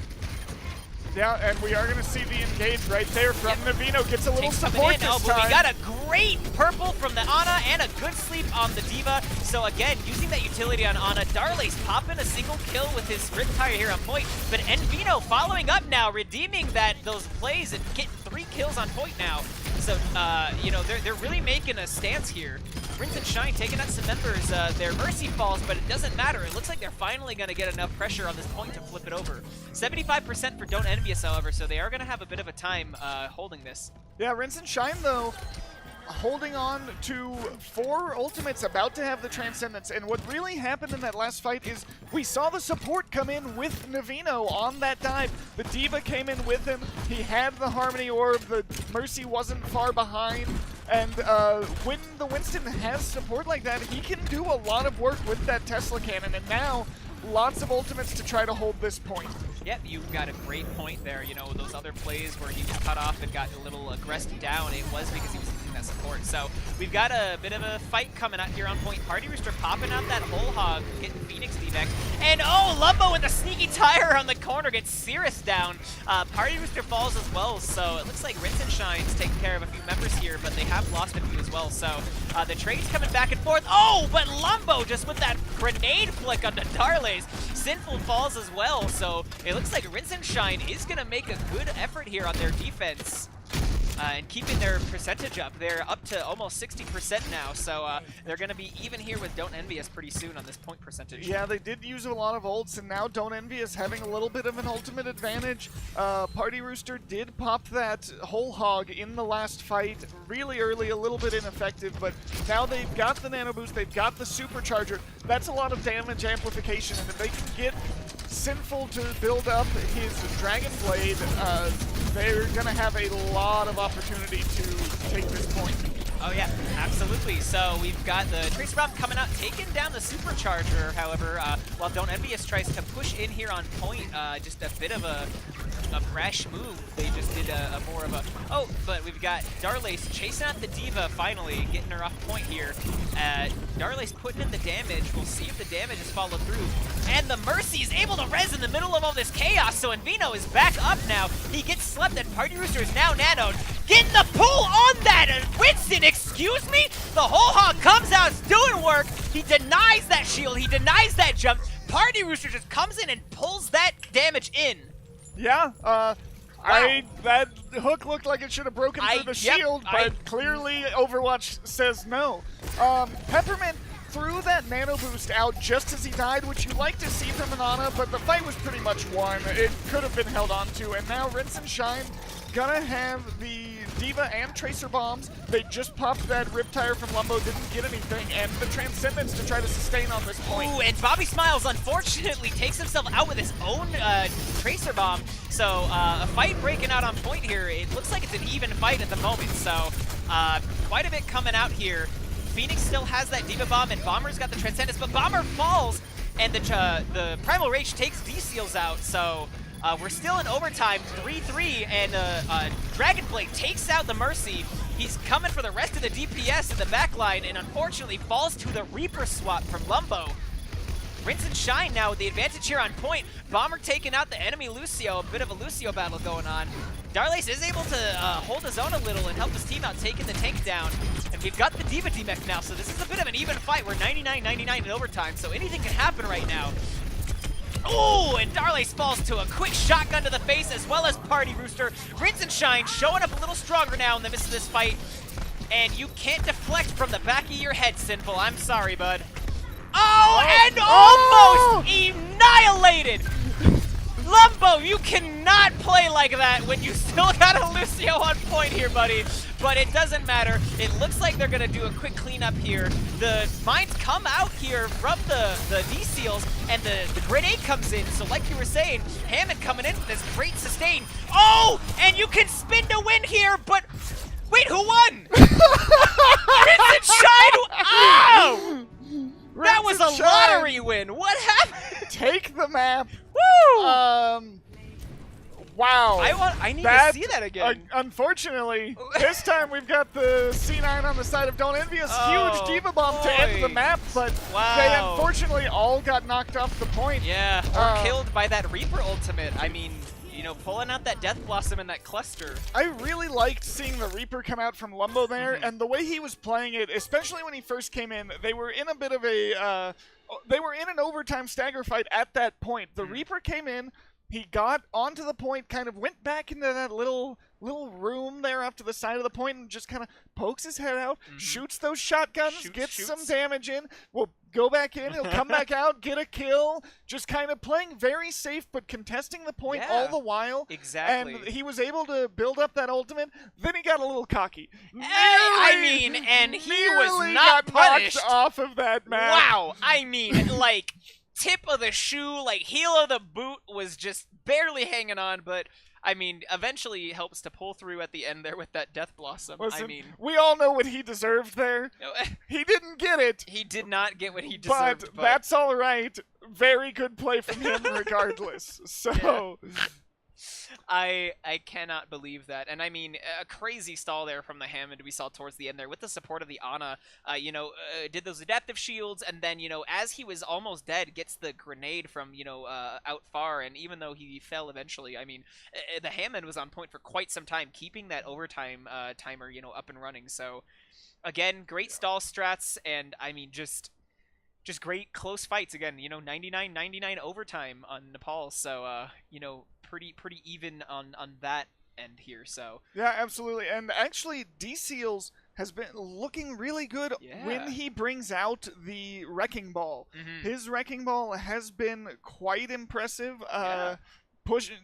Yeah, and we are going to see the engage right there from Navino. Gets a little support this but time. we got a great purple from the Ana and a good sleep on the D.Va. So again, using that utility on Ana, Darlace popping a single kill with his Riptire here on point. But EnVyUs following up now, redeeming those plays and getting 3 kills on point now. So, you know, they're really making a stance here. Rinse and Shine taking out some members. Their Mercy falls, but it doesn't matter. It looks like they're finally going to get enough pressure on this point to flip it over. 75% for EnVyUs, however, so they are going to have a bit of a time holding this. Yeah, Rinse and Shine, though, holding on to 4 ultimates, about to have the Transcendence. And what really happened in that last fight is we saw the support come in with Navino on that dive. The D.Va came in with him. He had the Harmony Orb. The Mercy wasn't far behind. And when the Winston has support like that, he can do a lot of work with that Tesla Cannon. And now, lots of ultimates to try to hold this point. Yep, you've got a great point there. You know, those other plays where he was cut off and got a little aggressed down, it was because he was using that support. So we've got a bit of a fight coming out here on point. Party Rooster popping out that whole hog, getting Phoenix D-Vex. And oh, Lumbo with a sneaky tire on the corner gets Cirrus down. Party Rooster falls as well, so it looks like Rinse and Shine's taking care of a few members here, but they have lost a few as well. So the trade's coming back and forth. Oh, but Lumbo just with that grenade flick onto Darlace. SudsNBubbles falls as well, so it looks like Rinse and Shine is going to make a good effort here on their defense. And keeping their percentage up. They're up to almost 60% now, so they're going to be even here with EnVyUs pretty soon on this point percentage. Yeah, they did use a lot of ults, and now EnVyUs having a little bit of an ultimate advantage. Party Rooster did pop that whole hog in the last fight really early, a little bit ineffective, but now they've got the nano boost, they've got the supercharger. That's a lot of damage amplification, and if they can get SudsNBubbles to build up his Dragon Blade, they're going to have a lot of opportunity to take this point. Oh yeah, absolutely. So we've got the Tracer Bomb coming out, taking down the Supercharger, however, while EnVyUs tries to push in here on point, just a bit of a brash move. They just did a more of a... Oh, but we've got Darlace chasing out the D.Va finally, getting her off point here. Darlace putting in the damage. We'll see if the damage is followed through. And the Mercy is able to res in the middle of all this chaos, so EnVyUs is back up now. He gets slept, and Party Rooster is now nanoed. Getting the pull on that! Winston, excuse me? The whole hog comes out, it's doing work. He denies that shield, he denies that jump. Party Rooster just comes in and pulls that damage in. Yeah, Wow. that hook looked like it should have broken through the shield, but clearly Overwatch says no. Peppermint threw that nano boost out just as he died, which you like to see from an Ana, but the fight was pretty much won. It could have been held on to, and now Rinse and Shine gonna have the D.Va and Tracer bombs. They just popped that Riptire from Lumbo, didn't get anything, and the Transcendence to try to sustain on this point. Ooh, and Bobby Smiles unfortunately takes himself out with his own Tracer bomb. So a fight breaking out on point here. It looks like it's an even fight at the moment, so quite a bit coming out here. Phoenix still has that D.Va bomb, and Bomber's got the Transcendence, but Bomber falls, and the Primal Rage takes D-Seals out, so we're still in overtime, 3-3, and Dragon Blade takes out the Mercy. He's coming for the rest of the DPS in the backline, and unfortunately falls to the Reaper swap from Lumbo. Rinse and Shine now with the advantage here on point. Bomber taking out the enemy Lucio, a bit of a Lucio battle going on. Darlace is able to hold his own a little and help his team out, taking the tank down. And we've got the D.Va D-Mech now, so this is a bit of an even fight. We're 99-99 in overtime, so anything can happen right now. Oh, and Darlace falls to a quick shotgun to the face, as well as Party Rooster. Rinse and Shine showing up a little stronger now in the midst of this fight. And you can't deflect from the back of your head, SudsNBubbles. I'm sorry, bud. Oh! and almost annihilated! Lumbo, you cannot play like that when you still got a Lucio on point here, buddy. But it doesn't matter. It looks like they're going to do a quick cleanup here. The mines come out here from the D-Seals, and the grenade comes in. So like you were saying, Hammond coming in with this great sustain. Oh, and you can spin to win here, but wait, who won? Rinse and Shine! Oh! That was a lottery win. What happened? Take the map. Woo! Wow. I need to see that again. Unfortunately, this time we've got the C9 on the side of Don't Envy Us. Huge Diva Bomb to end the map, but they unfortunately all got knocked off the point. Yeah, or killed by that Reaper ultimate. I mean, you know, pulling out that Death Blossom in that cluster. I really liked seeing the Reaper come out from Lumbo there, and the way he was playing it, especially when he first came in, they were in a bit of a, they were in an overtime stagger fight at that point. The Reaper came in, he got onto the point, kind of went back into that little room there off to the side of the point and just kind of pokes his head out, shoots those shotguns, gets some damage in, will go back in, he'll come back out, get a kill, just kind of playing very safe but contesting the point all the while. Exactly. And he was able to build up that ultimate, then he got a little cocky. And he was not punished off of that map. Wow, I mean, like, tip of the shoe, like heel of the boot was just barely hanging on, but I mean, eventually helps to pull through at the end there with that Death Blossom. Listen, I mean, we all know what he deserved there. He didn't get it. He did not get what he deserved. But that's all right. Very good play from him regardless. So... I cannot believe that. And I mean, a crazy stall there from the Hammond we saw towards the end there with the support of the Ana, you know, did those adaptive shields, and then, you know, as he was almost dead, gets the grenade from, you know, out far, and even though he fell eventually, I mean, the Hammond was on point for quite some time, keeping that overtime timer, you know, up and running. So, again, great stall strats, and I mean, just great close fights. Again, you know, 99-99 overtime on Nepal, so, you know, pretty even on that end here. So yeah, absolutely. And actually, D-Seals has been looking really good when he brings out the Wrecking Ball. His Wrecking Ball has been quite impressive.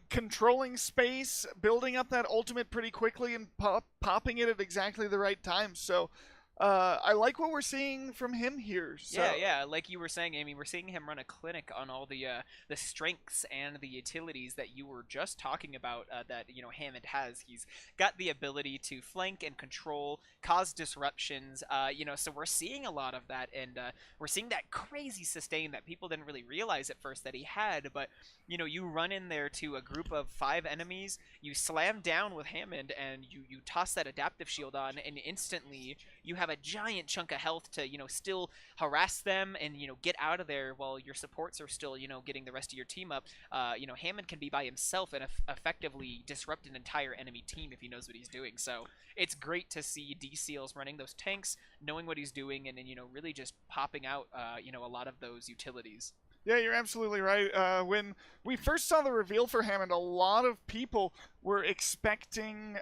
Controlling space, building up that ultimate pretty quickly, and popping it at exactly the right time. So I like what we're seeing from him here. So. Yeah, like you were saying, Amy, we're seeing him run a clinic on all the strengths and the utilities that you were just talking about that, you know, Hammond has. He's got the ability to flank and control, cause disruptions, you know, so we're seeing a lot of that, and we're seeing that crazy sustain that people didn't really realize at first that he had, but, you know, you run in there to a group of 5 enemies, you slam down with Hammond, and you toss that adaptive shield on, and instantly you have a giant chunk of health to, you know, still harass them and, you know, get out of there while your supports are still, you know, getting the rest of your team up. You know, Hammond can be by himself and effectively disrupt an entire enemy team if he knows what he's doing. So it's great to see D-Seals running those tanks, knowing what he's doing, and then, you know, really just popping out, you know, a lot of those utilities. Yeah, you're absolutely right. When we first saw the reveal for Hammond, a lot of people were expecting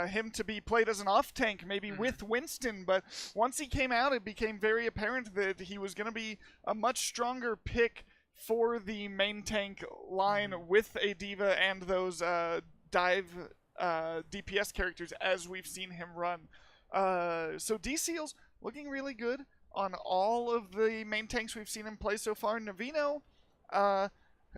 him to be played as an off-tank, maybe with Winston, but once he came out, it became very apparent that he was going to be a much stronger pick for the main tank line with a D.Va and those dive DPS characters as we've seen him run. So D-Seals looking really good on all of the main tanks we've seen him play so far. Navino,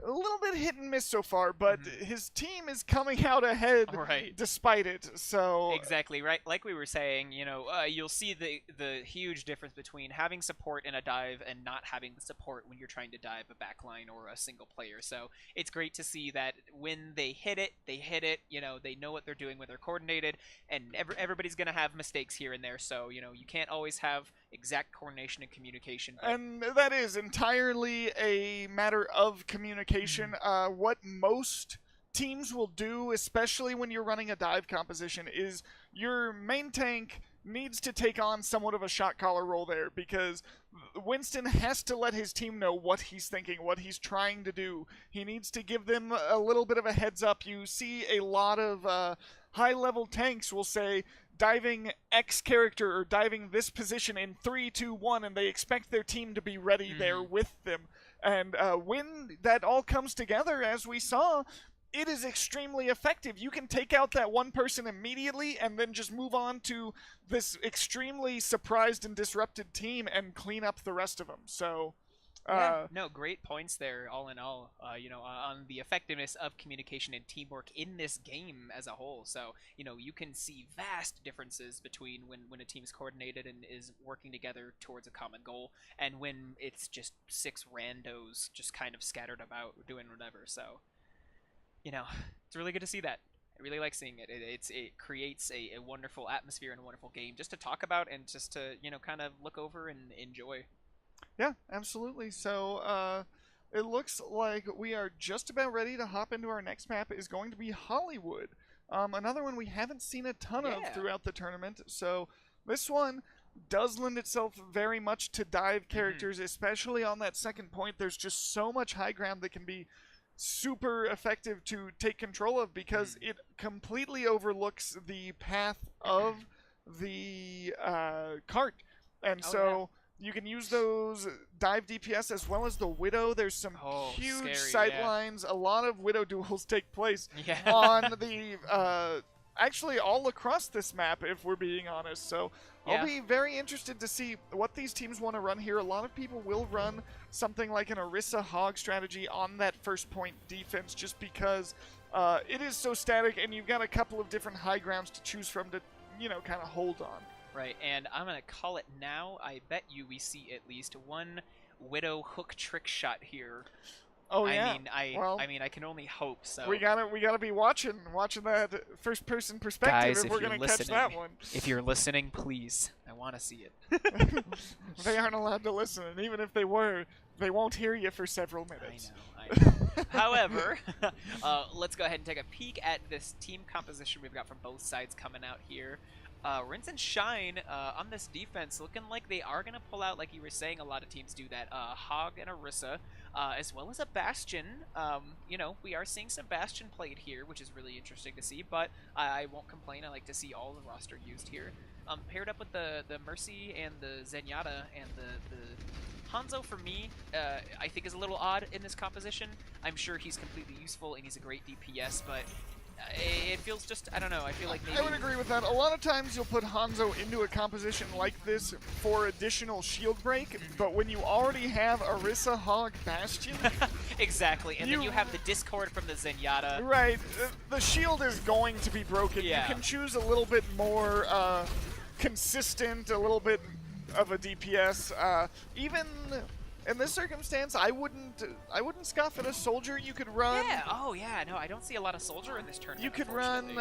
a little bit hit and miss so far, but his team is coming out ahead despite it. So exactly right, like we were saying, you know, you'll see the huge difference between having support in a dive and not having the support when you're trying to dive a backline or a single player. So it's great to see that when they hit it. You know, they know what they're doing when they're coordinated, and everybody's gonna have mistakes here and there. So, you know, you can't always have exact coordination and communication. And that is entirely a matter of communication. What most teams will do, especially when you're running a dive composition, is your main tank needs to take on somewhat of a shot caller role there, because Winston has to let his team know what he's thinking, what he's trying to do. He needs to give them a little bit of a heads up. You see a lot of high-level tanks will say diving X character or diving this position in 3, 2, 1, and they expect their team to be ready there with them. And when that all comes together, as we saw, it is extremely effective. You can take out that one person immediately and then just move on to this extremely surprised and disrupted team and clean up the rest of them. So... no, great points there, all in all, on the effectiveness of communication and teamwork in this game as a whole. So, you can see vast differences between when a team is coordinated and is working together towards a common goal, and when it's just 6 randos just kind of scattered about doing whatever. So, it's really good to see that. I really like seeing it. It creates a wonderful atmosphere and a wonderful game just to talk about and just to, kind of look over and enjoy. Yeah, absolutely. So it looks like we are just about ready to hop into our next map. Is going to be Hollywood. Another one we haven't seen a ton of throughout the tournament. So this one does lend itself very much to dive characters, especially on that second point. There's just so much high ground that can be super effective to take control of because it completely overlooks the path of the cart. And you can use those dive DPS as well as the Widow. There's some huge sight lines. A lot of Widow duels take place on the actually all across this map, if we're being honest. So I'll be very interested to see what these teams want to run here. A lot of people will run something like an Orisa Hog strategy on that first point defense just because it is so static and you've got a couple of different high grounds to choose from to, kind of hold on. Right, and I'm going to call it now. I bet you we see at least one Widow hook trick shot here. Oh yeah. I mean, I can only hope so. We gotta be watching that first person perspective. Guys, if we're gonna catch that one. If you're listening, please, I want to see it. They aren't allowed to listen, and even if they were, they won't hear you for several minutes. I know. However, let's go ahead and take a peek at this team composition we've got from both sides coming out here. Rinse and Shine on this defense looking like they are going to pull out, like you were saying, a lot of teams do that, Hog and Orisa, as well as a Bastion. We are seeing some Bastion played here, which is really interesting to see, but I won't complain. I like to see all the roster used here. Paired up with the Mercy and the Zenyatta and the Hanzo, for me, I think is a little odd in this composition. I'm sure he's completely useful and he's a great DPS, but it feels just, I don't know, I feel like maybe... I would agree with that. A lot of times you'll put Hanzo into a composition like this for additional shield break, but when you already have Orisa, Hog, Bastion... Exactly, and then you have the Discord from the Zenyatta. Right, the shield is going to be broken. Yeah. You can choose a little bit more consistent, a little bit of a DPS. Even... in this circumstance, I wouldn't scoff at a soldier. You could run. Yeah. Oh yeah. No, I don't see a lot of soldier in this tournament. You could run.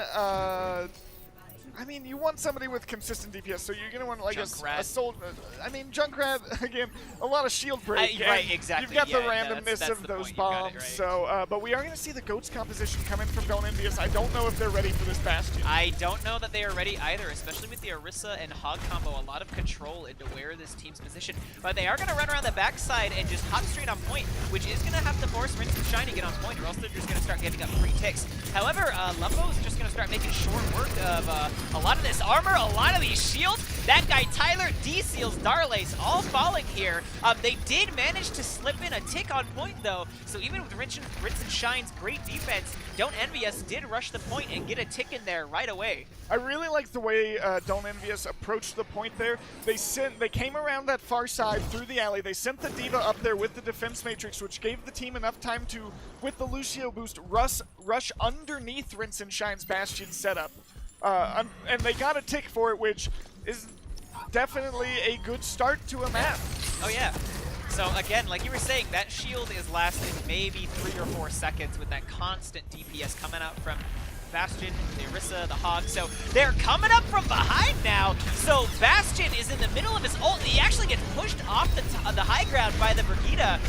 I mean, you want somebody with consistent DPS, so you're gonna want like a soldier. I mean, Junkrat again, a lot of shield break. Right. Exactly. You've got the randomness of those bombs. Right. So, but we are gonna see the Goats composition come in from EnVyUs. I don't know if they're ready for this Bastion. I don't know that they are ready either, especially with the Orisa and Hog combo. A lot of control into where this team's positioned, but they are gonna run around the backside and just hop straight on point, which is gonna have to force Rinse and Shine to get on point, or else they're just gonna start giving up free ticks. However, Lumbo is just gonna start making short work of a lot of this armor, a lot of these shields. That guy Tyler, D-Seals, Darlace, all falling here. They did manage to slip in a tick on point though, so even with Rinse and Shine's great defense, EnVyUs did rush the point and get a tick in there right away. I really like the way EnVyUs approached the point there. They came around that far side through the alley. They sent the D.Va up there with the defense matrix, which gave the team enough time to, with the Lucio boost, rush underneath Rinse and Shine's Bastion setup. And they got a tick for it, which is definitely a good start to a map. Oh yeah. So again, like you were saying, that shield is lasting maybe 3 or 4 seconds with that constant DPS coming out from Bastion, the Orisa, the Hog. So they're coming up from behind now. So Bastion is in the middle of his ult. He actually gets pushed off the high ground by the Brigida.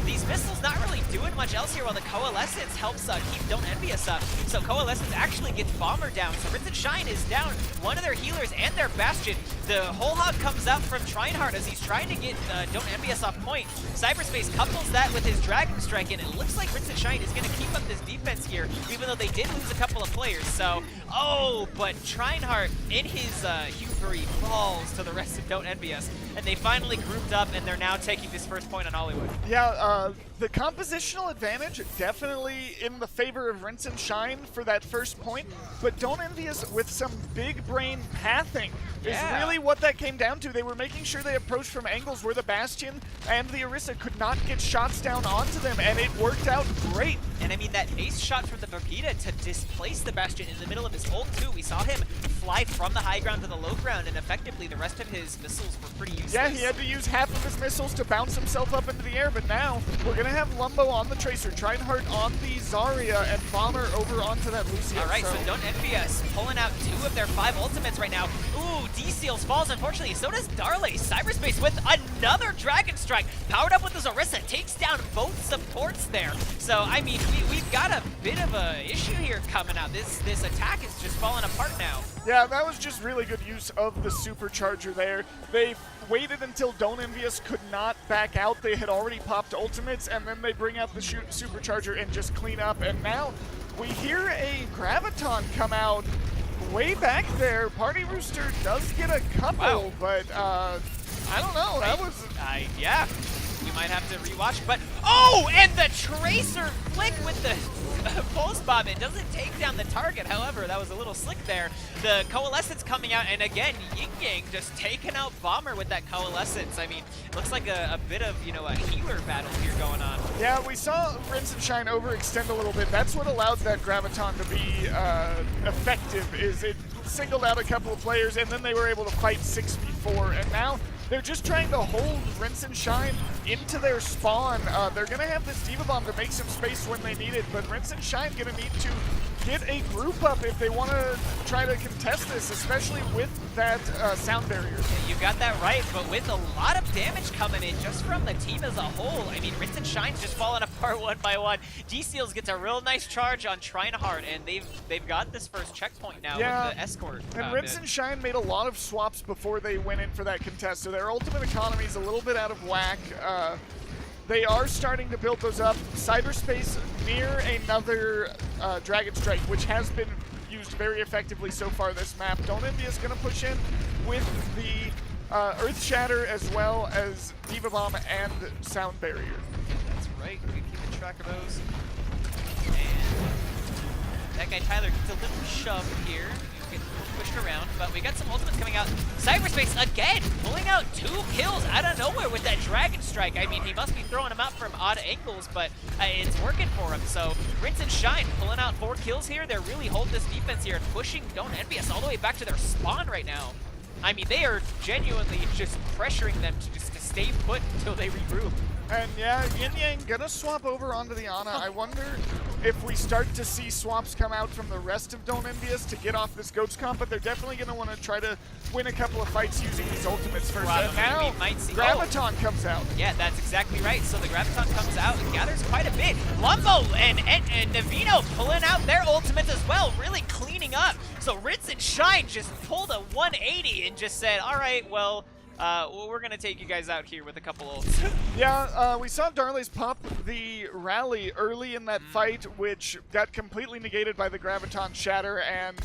These missiles not really doing much else here while the Coalescence helps keep EnVyUs up. So Coalescence actually gets Bomber down. So Rinse and Shine is down one of their healers and their Bastion. The whole Hog comes out from Trinehard as he's trying to get EnVyUs off point. Cyberspace couples that with his Dragon Strike, and it looks like Rinse and Shine is going to keep up this defense here, even though they did lose a couple couple of players. So, oh, but Trinehart in his Hubery falls to the rest of Don't Envy Us, and they finally grouped up, and they're now taking this first point on Hollywood. Yeah, the compositional advantage definitely in the favor of Rinse and Shine for that first point, but Don't Envy Us with some big brain pathing is really what that came down to. They were making sure they approached from angles where the Bastion and the Orisa could not get shots down onto them, and it worked out great. And I mean, that ace shot from the Brigida to displace the Bastion in the middle of his ult too. We saw him fly from the high ground to the low ground, and effectively the rest of his missiles were pretty useless. Yeah, he had to use half of his missiles to bounce himself up into the air, but now we're going to have Lumbo on the Tracer, Trinehart on the Zarya, and Bomber over onto that Lucio. All right, so Don't Envy Us pulling out 2 of their 5 ultimates right now. Ooh, D-Seals falls, unfortunately. So does Darley. Cyberspace with another Dragon Strike. Powered up with the Orisa, takes down both supports there. So, I mean, we've got a bit of a issue here coming out. This attack is just falling apart now. Yeah, that was just really good use of the Supercharger there. They waited until Don't Envy Us could not back out. They had already popped ultimates, and then they bring out the Supercharger and just clean up. And now we hear a Graviton come out way back there. Party Rooster does get a couple, but I don't know. That was... yeah. You might have to rewatch, but oh, and the Tracer flick with the pulse bomb. It doesn't take down the target. However, that was a little slick there. The Coalescence coming out, and again, Yin Yang just taking out Bomber with that Coalescence. I mean, looks like a bit of, you know, a healer battle here going on. Yeah, we saw Rinse and Shine overextend a little bit. That's what allowed that Graviton to be effective, is it singled out a couple of players, and then they were able to fight 6v4, and now they're just trying to hold Rinse and Shine into their spawn. They're going to have this Diva Bomb to make some space when they need it, but Rinse and Shine going to need to get a group up if they want to try to contest this, especially with that sound barrier. You got that right, but with a lot of damage coming in just from the team as a whole. I mean, Rinse and Shine's just falling apart one by one. D-Seals gets a real nice charge on Trinehart, and they've got this first checkpoint now with the escort. And Rinse and Shine made a lot of swaps before they went in for that contest, so their ultimate economy is a little bit out of whack. They are starting to build those up. Cyberspace near another Dragon Strike, which has been used very effectively so far this map. Don't Envy is going to push in with the Earth Shatter as well as Diva Bomb and Sound Barrier. That's right. We're keeping track of those. And that guy Tyler gets a little shove here. He's getting pushed around, but we got some ultimates coming out. Cyberspace again pulling out 2 kills out of nowhere with that Dragon Strike. I mean, he must be throwing them out from odd angles, but it's working for him. So Rinse and Shine pulling out 4 kills here. They're really holding this defense here and pushing Don't Envy Us all the way back to their spawn right now. I mean, they are genuinely just pressuring them to stay put until they regroup. And yeah, Yin Yang gonna swap over onto the Ana. I wonder if we start to see swaps come out from the rest of Don't Envy Us to get off this Goats comp, but they're definitely gonna want to try to win a couple of fights using these ultimates first. And now Graviton comes out. Yeah, that's exactly right. So the Graviton comes out and gathers quite a bit. Lumbo and Navino pulling out their ultimates as well, really cleaning up. So Rinse and Shine just pulled a 180 and just said, all right, well, we're going to take you guys out here with a couple ults. Yeah, we saw Darley's pop the rally early in that fight, which got completely negated by the Graviton Shatter and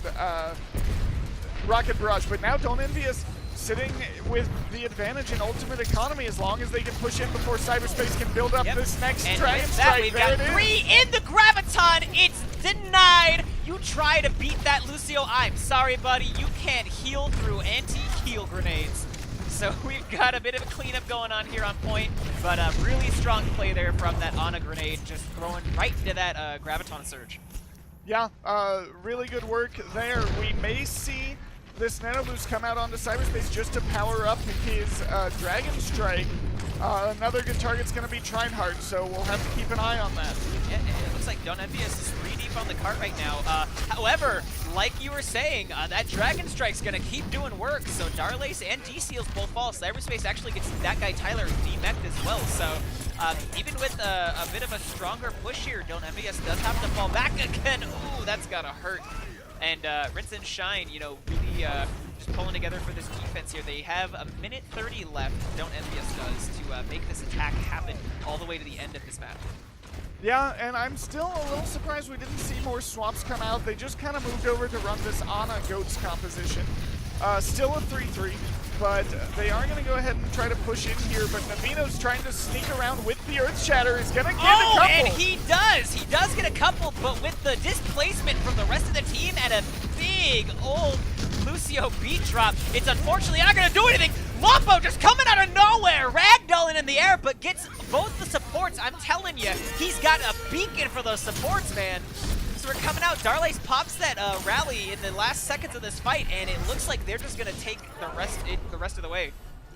Rocket Barrage. But now Don't Envy Us sitting with the advantage in ultimate economy as long as they can push in before Cyberspace can build up this next Dragon Strike. We've got 3 in the Graviton. It's denied. You try to beat that, Lucio. I'm sorry, buddy. You can't heal through anti-heal grenades. So we've got a bit of a cleanup going on here on point, but a really strong play there from that Ana grenade, just throwing right into that Graviton surge. Yeah, really good work there. We may see this Nanoboost come out onto Cyberspace just to power up his Dragon Strike. Another good target's going to be Trinehart, so we'll have to keep an eye on that. Yeah, it looks like Don't Envy Us is 3 deep on the cart right now. However, like you were saying, that Dragon Strike's going to keep doing work, so Darlace and D-Seals both fall. Cyberspace actually gets that guy Tyler demeched as well, so even with a bit of a stronger push here, Don't Envy Us does have to fall back again. Ooh, that's got to hurt. And Rinse and Shine, you know, really just pulling together for this defense here. They have a minute 30 left, Don't Envy Us does, to make this attack happen all the way to the end of this map. Yeah, and I'm still a little surprised we didn't see more swaps come out. They just kind of moved over to run this Ana Goats composition. Still a 3-3, but they are going to go ahead and try to push in here, but Navino's trying to sneak around with the Earth Shatter. Is going to get a couple. And he does! He does get a couple, but with the displacement from the rest of the team and a big old Lucio beat drop, it's unfortunately not going to do anything. Lombo just coming out of nowhere, ragdolling in the air, but gets both the supports. I'm telling you, he's got a beacon for those supports, man. So we're coming out. Darlace pops that rally in the last seconds of this fight, and it looks like they're just going to take the rest of the way.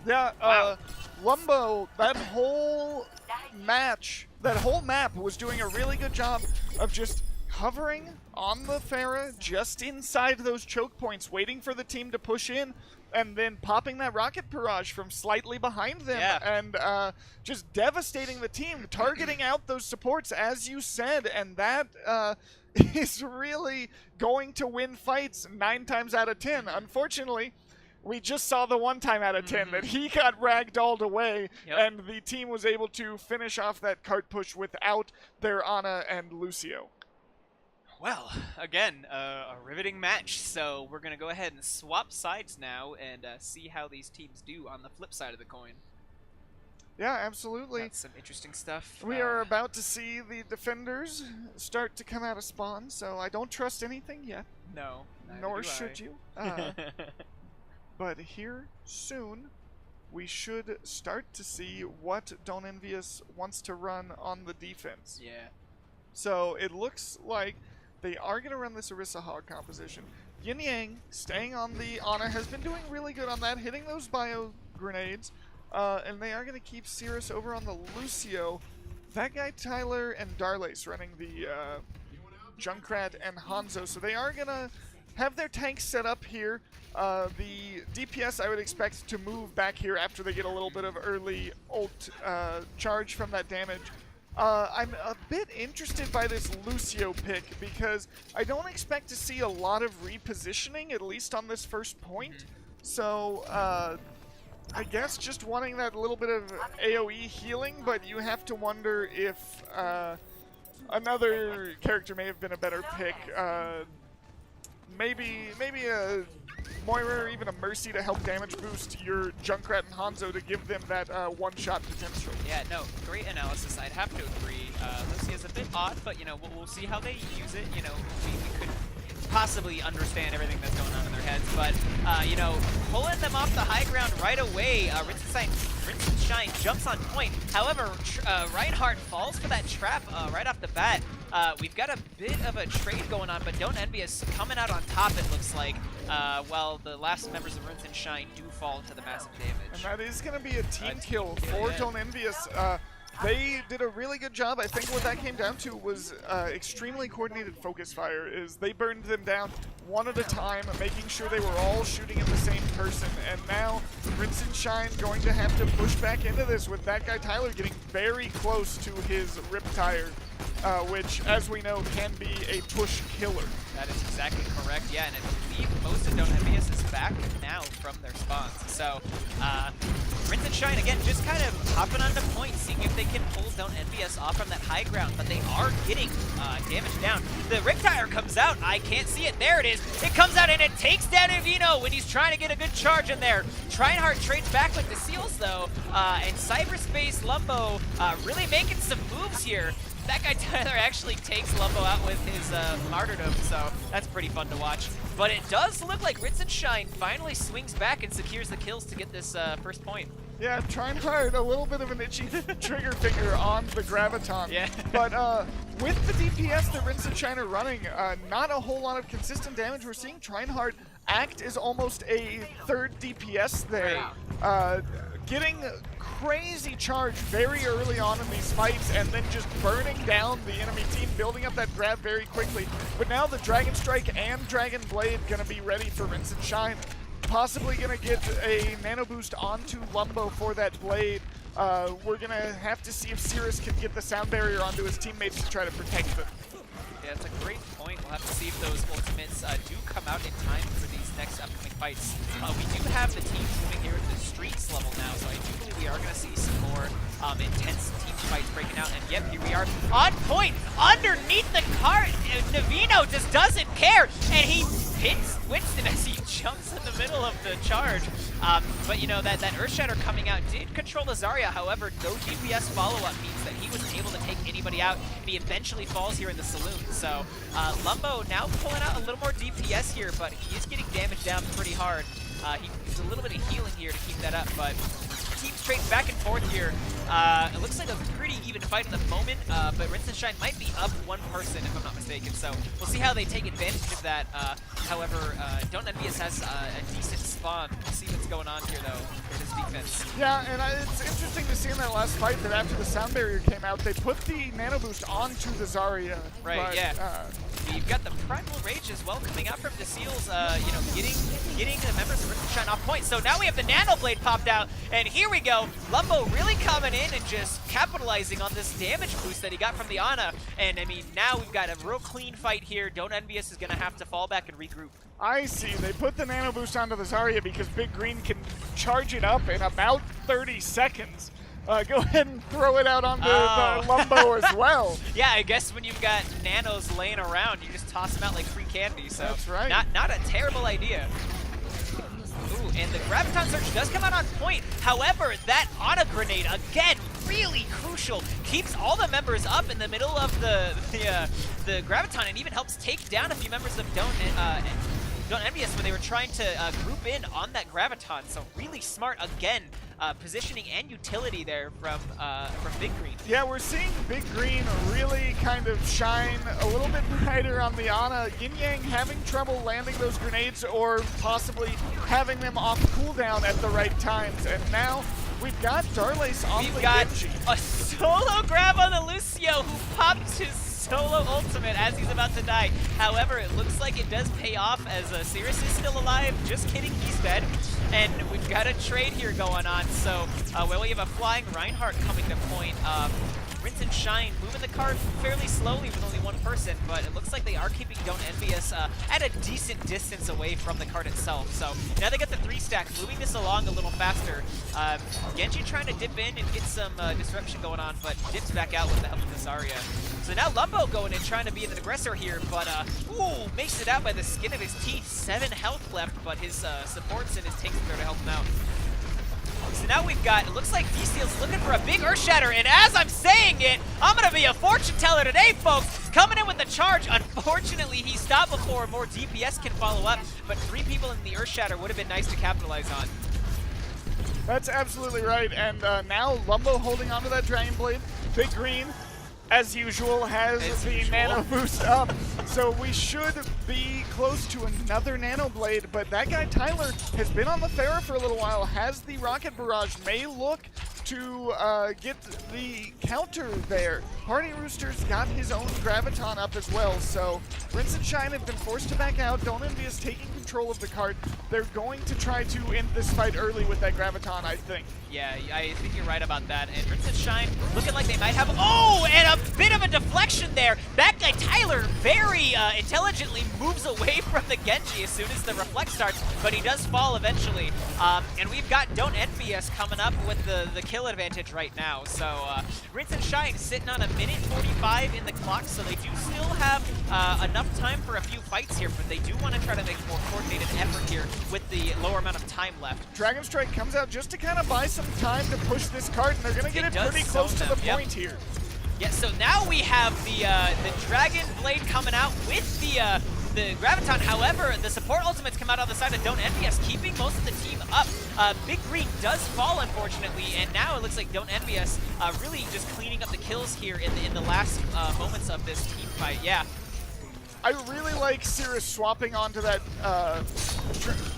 Yeah, wow. Lumbo, that whole map was doing a really good job of just hovering on the Pharah just inside those choke points, waiting for the team to push in, and then popping that rocket barrage from slightly behind them, and just devastating the team, targeting out those supports, as you said, and that is really going to win fights 9 times out of 10. Unfortunately, we just saw the 1 time out of 10 that he got ragdolled away, and the team was able to finish off that cart push without their Ana and Lucio. Well, again, a riveting match, so we're going to go ahead and swap sides now and see how these teams do on the flip side of the coin. Yeah, absolutely. That's some interesting stuff. We are about to see the defenders start to come out of spawn, so I don't trust anything yet. No, nor should you. But here soon, we should start to see what EnVyUs wants to run on the defense. Yeah. So it looks like they are going to run this Orisa Hog composition. Yin Yang, staying on the Ana, has been doing really good on that, hitting those bio grenades. And they are going to keep Cirrus over on the Lucio. That guy Tyler and Darlace running the Junkrat and Hanzo. So they are going to have their tanks set up here. The DPS I would expect to move back here after they get a little bit of early ult charge from that damage. I'm a bit interested by this Lucio pick because I don't expect to see a lot of repositioning, at least on this first point. So, I guess just wanting that little bit of AoE healing, but you have to wonder if another character may have been a better pick. Maybe a Moira or even a Mercy to help damage boost your Junkrat and Hanzo to give them that one-shot potential. Yeah, no, great analysis. I'd have to agree. Lucia's a bit odd, but, you know, we'll see how they use it. You know, we could possibly understand everything that's going on in their heads, but, you know, pulling them off the high ground right away. Rinse and Shine jumps on point. However, Reinhardt falls for that trap right off the bat. We've got a bit of a trade going on, but EnVyUs coming out on top, it looks like, while the last members of Rinse and Shine do fall to the massive damage. And that is going to be a team kill for EnVyUs. They did a really good job. I think what that came down to was extremely coordinated focus fire. Is they burned them down one at a time, making sure they were all shooting at the same person. And now Rinse and Shine going to have to push back into this with that guy Tyler getting very close to his Riptire, which, as we know, can be a push killer. That is exactly correct, yeah, and I believe most of EnVyUs is back now from their spawns. So, Rinse and Shine, again, just kind of hopping onto point, seeing if they can pull EnVyUs off from that high ground, but they are getting damage down. The Riptire comes out, I can't see it, there it is. It comes out and it takes down EnVyUs when he's trying to get a good charge in there. Tryhard trades back with the seals though, and Cyberspace Lumbo really making some moves here. That guy Tyler actually takes Lumbo out with his martyrdom, so that's pretty fun to watch. But it does look like Rinse and Shine finally swings back and secures the kills to get this first point. Yeah, trying hard, a little bit of an itchy trigger finger on the Graviton. Yeah. But with the DPS that Rinse and Shine are running, not a whole lot of consistent damage. We're seeing Tryhard act as almost a third DPS there. Getting crazy charge very early on in these fights and then just burning down the enemy team, building up that grab very quickly. But now the Dragon Strike and Dragon Blade gonna be ready for Rinse and Shine. Possibly gonna get a nano boost onto Lumbo for that blade. We're gonna have to see if Cirrus can get the sound barrier onto his teammates to try to protect them. Yeah, that's a great point. We'll have to see if those ultimates do come out in time for these next upcoming fights. We do have the teams moving here to the streets level now, so I do believe we are going to see some more intense team fights breaking out. And yep, here we are. On point, underneath the cart, Navino just doesn't care, and he hits Winston as he jumps in the middle of the charge. But you know, that Earthshatter coming out did control the Zarya, however, no DPS follow-up means that he wasn't able to take anybody out, and he eventually falls here in the saloon. So, Lumbo now pulling out a little more DPS here, but he is getting damaged down pretty hard. He needs a little bit of healing here to keep that up, but teams trading back and forth here. It looks like a pretty even fight at the moment, but Rinse and Shine might be up one person if I'm not mistaken, so we'll see how they take advantage of that. However, Don't EnVyUs has a decent spawn. We'll see what's going on here though for his defense. Yeah, and it's interesting to see in that last fight that after the sound barrier came out, they put the nano boost onto the Zarya. Right, but, yeah. We've got the Primal Rage as well coming out from Decil's, you know, getting the members of Rinse and Shine off point. So now we have the Nano Blade popped out, and here we go. Lumbo really coming in and just capitalizing on this damage boost that he got from the Ana. And I mean, now we've got a real clean fight here. Don't EnVyUs is gonna have to fall back and regroup. I see. They put the nano boost onto the Zarya because Big Green can charge it up in about 30 seconds. Go ahead and throw it out onto the Lumbo as well. Yeah, I guess when you've got nanos laying around, you just toss them out like free candy. So that's right. Not a terrible idea. Ooh, and the Graviton Surge does come out on point. However, that Auto Grenade, again, really crucial. Keeps all the members up in the middle of the Graviton and even helps take down a few members of Don't EnVyUs when they were trying to group in on that Graviton. So really smart, again, positioning and utility there from Big Green. Yeah, we're seeing Big Green really kind of shine a little bit brighter on the Ana. Yin Yang having trouble landing those grenades or possibly having them off cooldown at the right times. And now we've got Darlace on the Genji. A solo grab on the Lucio who popped his solo ultimate as he's about to die. However, it looks like it does pay off as Sirius is still alive. Just kidding, he's dead. And we've got a trade here going on. So, well, we have a flying Reinhardt coming to point. Rinse and Shine moving the card fairly slowly with only one person, but it looks like they are keeping Don't EnVyUs at a decent distance away from the card itself. So now they get the 3-stack, moving this along a little faster. Genji trying to dip in and get some disruption going on, but dips back out with the help of the Zarya. So now Lumbo going in trying to be an aggressor here, but ooh, makes it out by the skin of his teeth. 7 health left, but his supports and his tanks are there to help him out. So now we've got, it looks like Decil's looking for a big Earthshatter, and as I'm saying it, I'm going to be a fortune teller today, folks. Coming in with the charge. Unfortunately, he stopped before more DPS can follow up, but 3 people in the Earthshatter would have been nice to capitalize on. That's absolutely right, and now Lumbo holding onto that Dragon Blade. Big Green, as usual, has the nano boost up, so we should be close to another nano blade, but that guy Tyler has been on the Pharah for a little while, has the rocket barrage, may look to get the counter there. Party Rooster's got his own Graviton up as well, so Rinse and Shine have been forced to back out. Don't EnVyUs taking control of the card. They're going to try to end this fight early with that Graviton, I think. Yeah, I think you're right about that. And Rinse and Shine looking like they might have, oh, and a bit of a deflection there. That guy Tyler very intelligently moves away from the Genji as soon as the reflect starts, but he does fall eventually. And we've got Don't EnVyUs coming up with the kill advantage right now. So Rinse and Shine sitting on 1:45 in the clock, so they do still have enough time for a few fights here, but they do want to try to make a more coordinated effort here with the lower amount of time left. Dragon Strike comes out just to kind of buy some time to push this card, and they're going to get it pretty close to the point here. Yeah, so now we have the Dragon Blade coming out with the Graviton. However, the support ultimates come out on the side of Don't EnVyUs, keeping most of the team up. Big Green does fall, unfortunately, and now it looks like Don't EnVyUs really just cleaning up the kills here in the last moments of this team fight. Yeah. I really like Cirrus swapping onto that,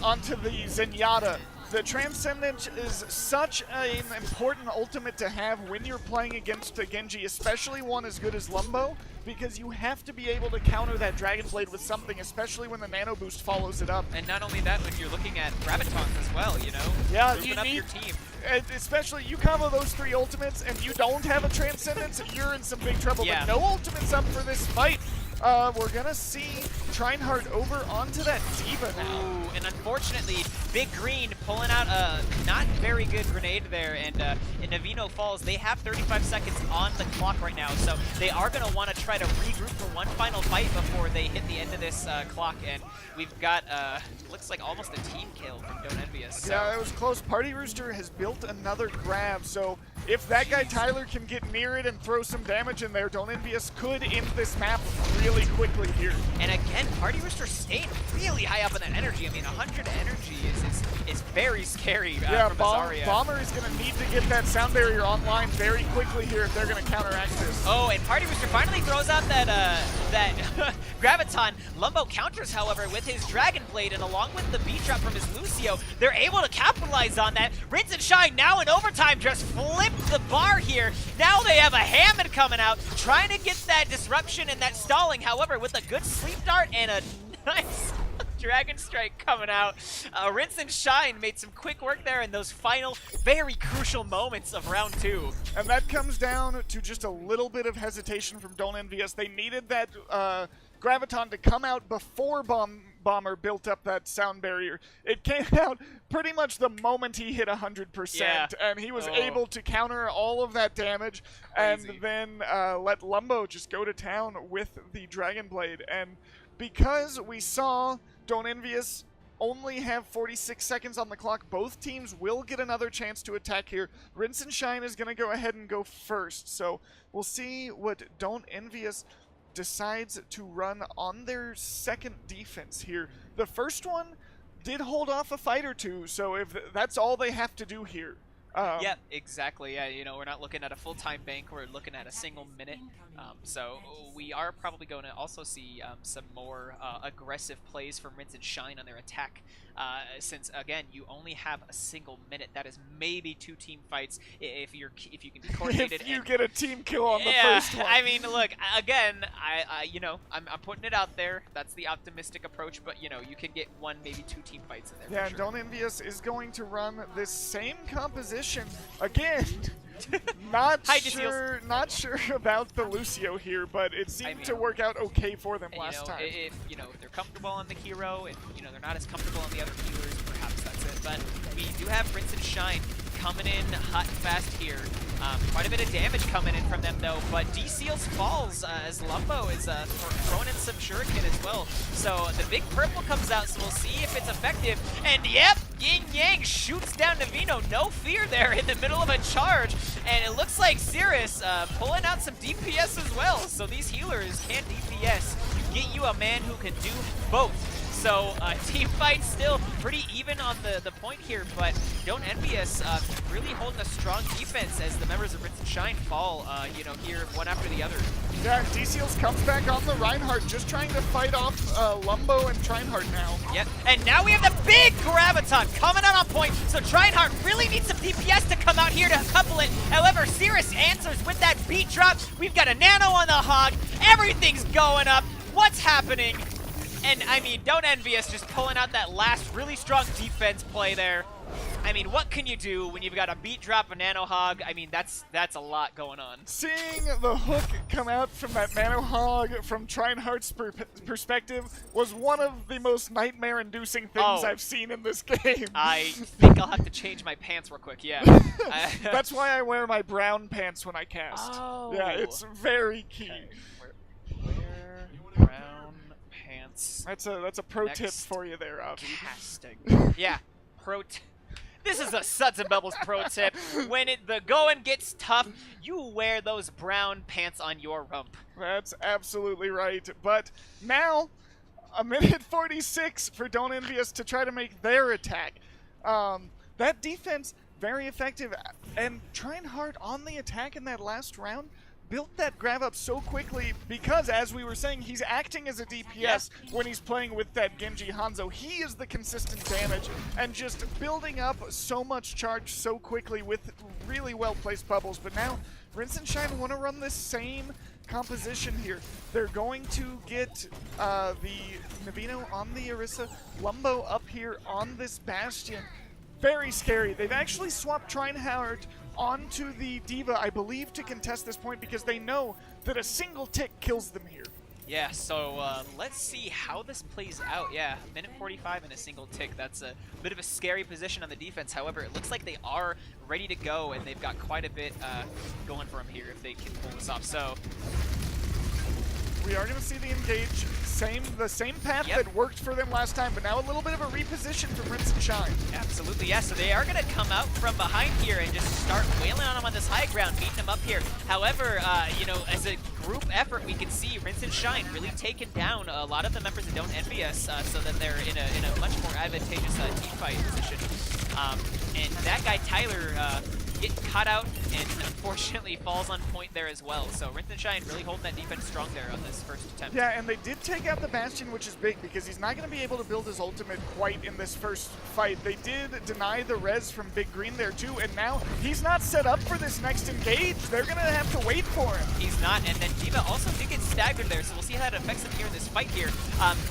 onto the Zenyatta. The Transcendent is such an important ultimate to have when you're playing against a Genji, especially one as good as Lumbo, because you have to be able to counter that Dragon Blade with something, especially when the Nano Boost follows it up. And not only that, when you're looking at Gravitons as well, you know? Yeah, moving up your team. Especially, you combo those 3 ultimates and you don't have a Transcendence, you're in some big trouble. Yeah. But no ultimates up for this fight. we're gonna see Trinehard over onto that Diva now. Ooh, and unfortunately, Big Green pulling out a not very good grenade there, and in Navino Falls, they have 35 seconds on the clock right now, so they are going to want to try to regroup for one final fight before they hit the end of this clock, and we've got, looks like almost a team kill from Don't EnVyUs. So. Yeah, that was close. Party Rooster has built another grab, so if that guy Tyler can get near it and throw some damage in there, Don't EnVyUs could end this map really quickly here. And again, Party Rooster stayed really high up in that energy. I mean, 100 energy is very scary yeah, from Azaria. Bomber is going to need to get that sound barrier online very quickly here if they're going to counteract this. Oh, and Party Rooster finally throws out that that Graviton. Lumbo counters, however, with his Dragon Blade, and along with the beat drop from his Lucio, they're able to capitalize on that. Rinse and Shine now in overtime just flipped the bar here. Now they have a Hammond coming out, trying to get that disruption and that stalling. However, with a good sleep dart and a nice Dragon Strike coming out, Rinse and Shine made some quick work there in those final, very crucial moments of round 2. And that comes down to just a little bit of hesitation from Don't EnVyUs. They needed that Graviton to come out before Bomber built up that sound barrier. It came out pretty much the moment he hit 100%, yeah. and he was able to counter all of that damage. Crazy. And then let Lumbo just go to town with the Dragon Blade. And because we saw Don't EnVyUs only have 46 seconds on the clock, both teams will get another chance to attack here. Rinse and Shine is going to go ahead and go first, so we'll see what Don't EnVyUs decides to run on their second defense here. The first one did hold off a fight or two, so if that's all they have to do here. Yeah, exactly. Yeah, you know, we're not looking at a full-time bank. We're looking at a single minute. So we are probably going to also see some more aggressive plays from Rinse and Shine on their attack. Since again, you only have a single minute. That is maybe 2 team fights if you can be coordinated. If you get a team kill on the first one. I mean, look, again, you know, I'm putting it out there. That's the optimistic approach, but you know, you can get 1, maybe 2 team fights in there. Yeah, for sure. Don't EnVyUs is going to run this same composition again. Not sure about the Lucio here, but it seemed to work out okay for them last time. If you know, if they're comfortable on the hero, and you know they're not as comfortable on the other healers, perhaps that's it. But we do have Rinse and Shine coming in hot and fast here. Quite a bit of damage coming in from them though, but D-Seals falls as Lumbo is throwing in some shuriken as well. So the big purple comes out, so we'll see if it's effective. And yep, Yin Yang shoots down Navino, no fear there in the middle of a charge. And it looks like Cirrus pulling out some DPS as well. So these healers can DPS. Get you a man who can do both. So team fight still pretty even on the point here, but Don't EnVyUs really holding a strong defense as the members of Rinse and Shine fall, you know, here one after the other. Yeah, D-Seals comes back on the Reinhardt, just trying to fight off Lumbo and Trinehard now. Yep, and now we have the big Graviton coming out on point, so Trinehard really needs some DPS to come out here to couple it. However, Cirrus answers with that beat drop. We've got a nano on the hog. Everything's going up. What's happening? And, I mean, Don't EnVyUs just pulling out that last really strong defense play there. I mean, what can you do when you've got a beat drop, a nano hog? I mean, that's a lot going on. Seeing the hook come out from that nano hog from Trinehard's perspective was one of the most nightmare-inducing things I've seen in this game. I think I'll have to change my pants real quick, yeah. That's why I wear my brown pants when I cast. Oh. Yeah, it's very key. Okay. Wear brown pants. That's a pro tip for you there, Avi. Casting. Yeah, This is a SudsNBubbles pro tip. When the going gets tough, you wear those brown pants on your rump. That's absolutely right. But now, a minute 46 for Don't EnVyUs to try to make their attack. That defense, very effective. And trying hard on the attack in that last round, built that grab up so quickly because, as we were saying, he's acting as a DPS when he's playing with that Genji Hanzo. He is the consistent damage and just building up so much charge so quickly with really well-placed bubbles. But now, Rinse and Shine want to run this same composition here. They're going to get the Navino on the Orisa, Lumbo up here on this Bastion. Very scary. They've actually swapped Trinehard onto the Diva, I believe, to contest this point because they know that a single tick kills them here. Yeah, so let's see how this plays out. Yeah, minute 45 and a single tick. That's a bit of a scary position on the defense. However, it looks like they are ready to go, and they've got quite a bit going for them here if they can pull this off. So we are going to see the engage, the same path that worked for them last time, but now a little bit of a reposition from Rinse and Shine. Absolutely, yeah. So they are going to come out from behind here and just start wailing on them on this high ground, beating them up here. However, you know, as a group effort, we can see Rinse and Shine really taking down a lot of the members that don't envy us, so that they're in a much more advantageous team fight position. And that guy Tyler getting caught out and unfortunately falls on point there as well. So Rinse and Shine really holding that defense strong there on this first attempt. Yeah, and they did take out the Bastion, which is big because he's not going to be able to build his ultimate quite in this first fight. They did deny the res from Big Green there too, and now he's not set up for this next engage. They're going to have to wait for him. He's not, and then D.Va also did get staggered there, so we'll see how that affects him here in this fight here.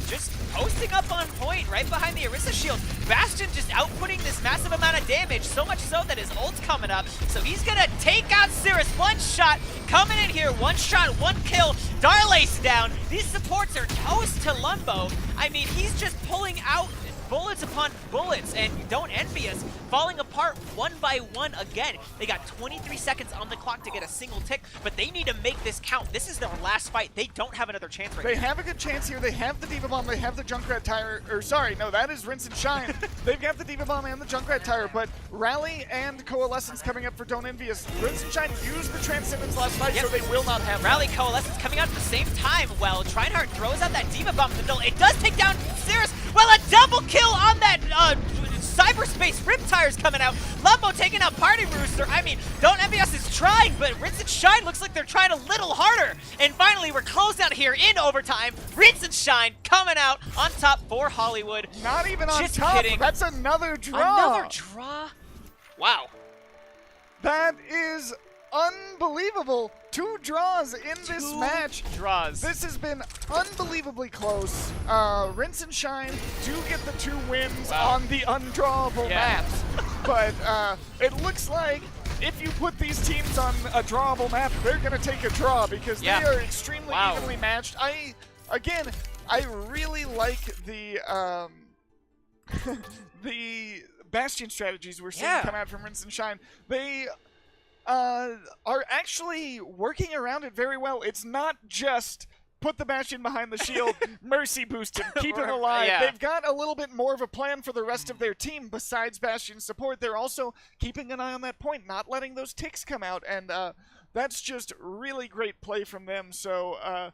Just posting up on point right behind the Orisa shield. Bastion just outputting this massive amount of damage, so much so that his ult's coming up. So he's gonna take out Cirrus. One shot coming in here, one shot, one kill. Darlace down. These supports are toast to Lumbo. I mean, he's just pulling out bullets upon bullets, and don't envy us, falling apart one by one again. They got 23 seconds on the clock to get a single tick, but they need to make this count. This is their last fight. They don't have another chance right now. They have a good chance here. They have the D.Va Bomb, they have the Junkrat Tire, or sorry, no, that is Rinse and Shine. They've got the D.Va Bomb and the Junkrat Tire, but Rally and Coalescence coming up for Don't Envy Us. Rinse and Shine used the Transcendence last fight, so they will not have Rally Coalescence coming out at the same time while Trinehart throws out that D.Va Bomb in the middle. It does take down Cirrus. Well, a double kill on that cyberspace Riptire's coming out. Lumbo taking out Party Rooster. I mean, Don't Envy Us is trying, but Rinse and Shine looks like they're trying a little harder. And finally, we're closed out here in overtime. Rinse and Shine coming out on top for Hollywood. Not even on Just top. kidding. That's another draw. Another draw? Wow. That is unbelievable. 2 draws in this match. Draws. This has been unbelievably close. Rinse and Shine do get the 2 wins on the undrawable maps. But it looks like if you put these teams on a drawable map, they're going to take a draw because they are extremely evenly matched. I really like the the Bastion strategies we're seeing come out from Rinse and Shine. They are actually working around it very well. It's not just put the Bastion behind the shield, mercy boost him, keep him alive. They've got a little bit more of a plan for the rest of their team besides Bastion support. They're also keeping an eye on that point, not letting those ticks come out, and that's just really great play from them. So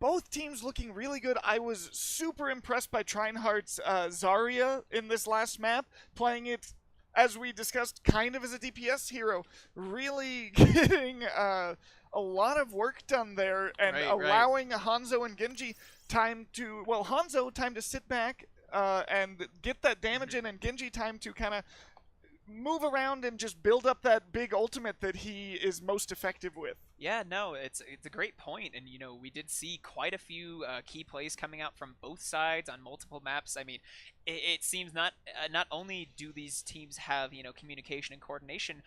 both teams looking really good. I was super impressed by Trinehart's Zarya in this last map, playing it, as we discussed, kind of as a DPS hero, really getting a lot of work done there and allowing Hanzo and Genji time to, well, Hanzo time to sit back and get that damage in, and Genji time to kind of move around and just build up that big ultimate that he is most effective with. Yeah, no, it's a great point, and you know, we did see quite a few key plays coming out from both sides on multiple maps. I mean, it seems not only do these teams have, you know, communication and coordination,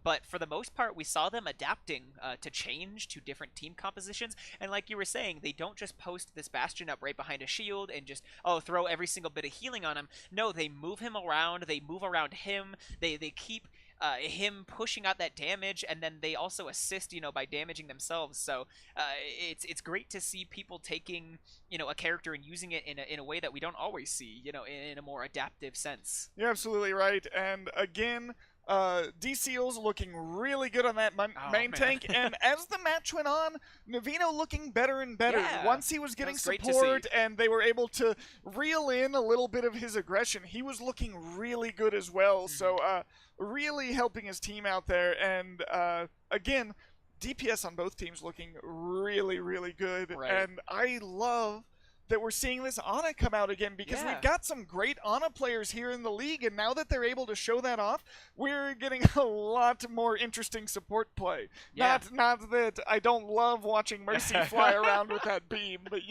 but for the most part we saw them adapting to change to different team compositions. And like you were saying, they don't just post this Bastion up right behind a shield and just throw every single bit of healing on him. No, they move him around, they move around him, they keep him pushing out that damage, and then they also assist, you know, by damaging themselves. So it's great to see people taking, you know, a character and using it in a way that we don't always see, you know, in a more adaptive sense. You're absolutely right. And again, D-Seals looking really good on that main tank, and as the match went on, Navino looking better and better. Once he was getting support and they were able to reel in a little bit of his aggression, he was looking really good as well. So really helping his team out there, and again, DPS on both teams looking really, really good. And I love that we're seeing this Ana come out again, because we've got some great Ana players here in the league, and now that they're able to show that off, we're getting a lot more interesting support play. Yeah. Not that I don't love watching Mercy fly around with that beam, but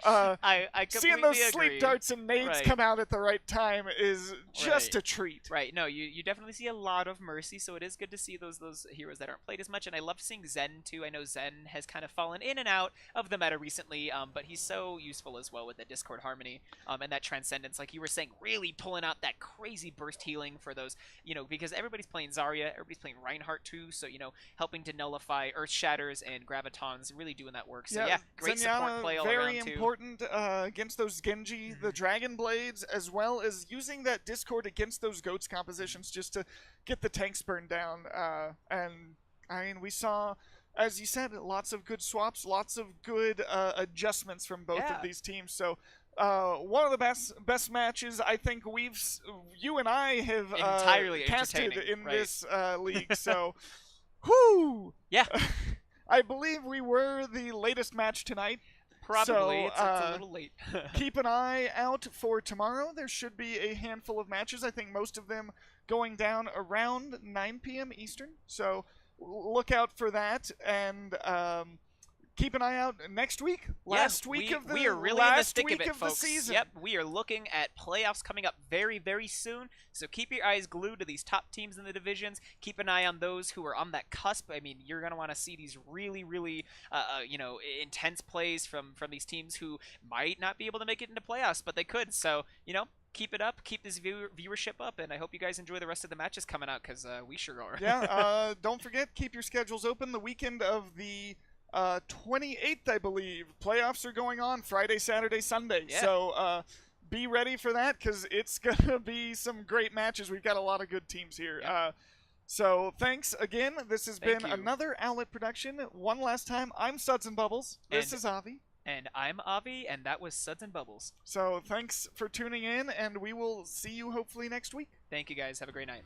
I seeing those agree. sleep darts and nades come out at the right time is just a treat. Right. No, you definitely see a lot of Mercy, so it is good to see those heroes that aren't played as much, and I love seeing Zen too. I know Zen has kind of fallen in and out of the meta recently, but he's so useful as well with the Discord Harmony and that Transcendence, like you were saying, really pulling out that crazy burst healing for those, because everybody's playing Zarya, everybody's playing Reinhardt too, so, helping to nullify Earth Shatters and Gravitons, really doing that work. So yeah, great support play all around too. Very important against those Genji, the Dragon Blades, as well as using that Discord against those Goats compositions just to get the tanks burned down. And I mean, we saw, as you said, lots of good swaps, lots of good adjustments from both of these teams. So one of the best matches I think you and I have entirely casted in this league. So, whoo! Yeah. I believe we were the latest match tonight. Probably. So, it's a little late. Keep an eye out for tomorrow. There should be a handful of matches. I think most of them going down around 9 p.m. Eastern. So look out for that. And keep an eye out next week. Last week of the we are really in the thick of it, folks. Season. Yep, we are looking at playoffs coming up very, very soon. So keep your eyes glued to these top teams in the divisions. Keep an eye on those who are on that cusp. I mean, you're gonna want to see these really, really, intense plays from these teams who might not be able to make it into playoffs, but they could. So keep it up, keep this viewership up, and I hope you guys enjoy the rest of the matches coming out, because we sure are. Yeah. Don't forget, keep your schedules open. The weekend of the 28th, I believe. Playoffs are going on Friday, Saturday, Sunday. Yeah. So be ready for that, because it's going to be some great matches. We've got a lot of good teams here. Yeah. So thanks again. This has been another Owlet production. One last time, I'm SudsNBubbles. This is Avi. And I'm Avi, and that was SudsNBubbles. So thanks for tuning in, and we will see you hopefully next week. Thank you guys. Have a great night.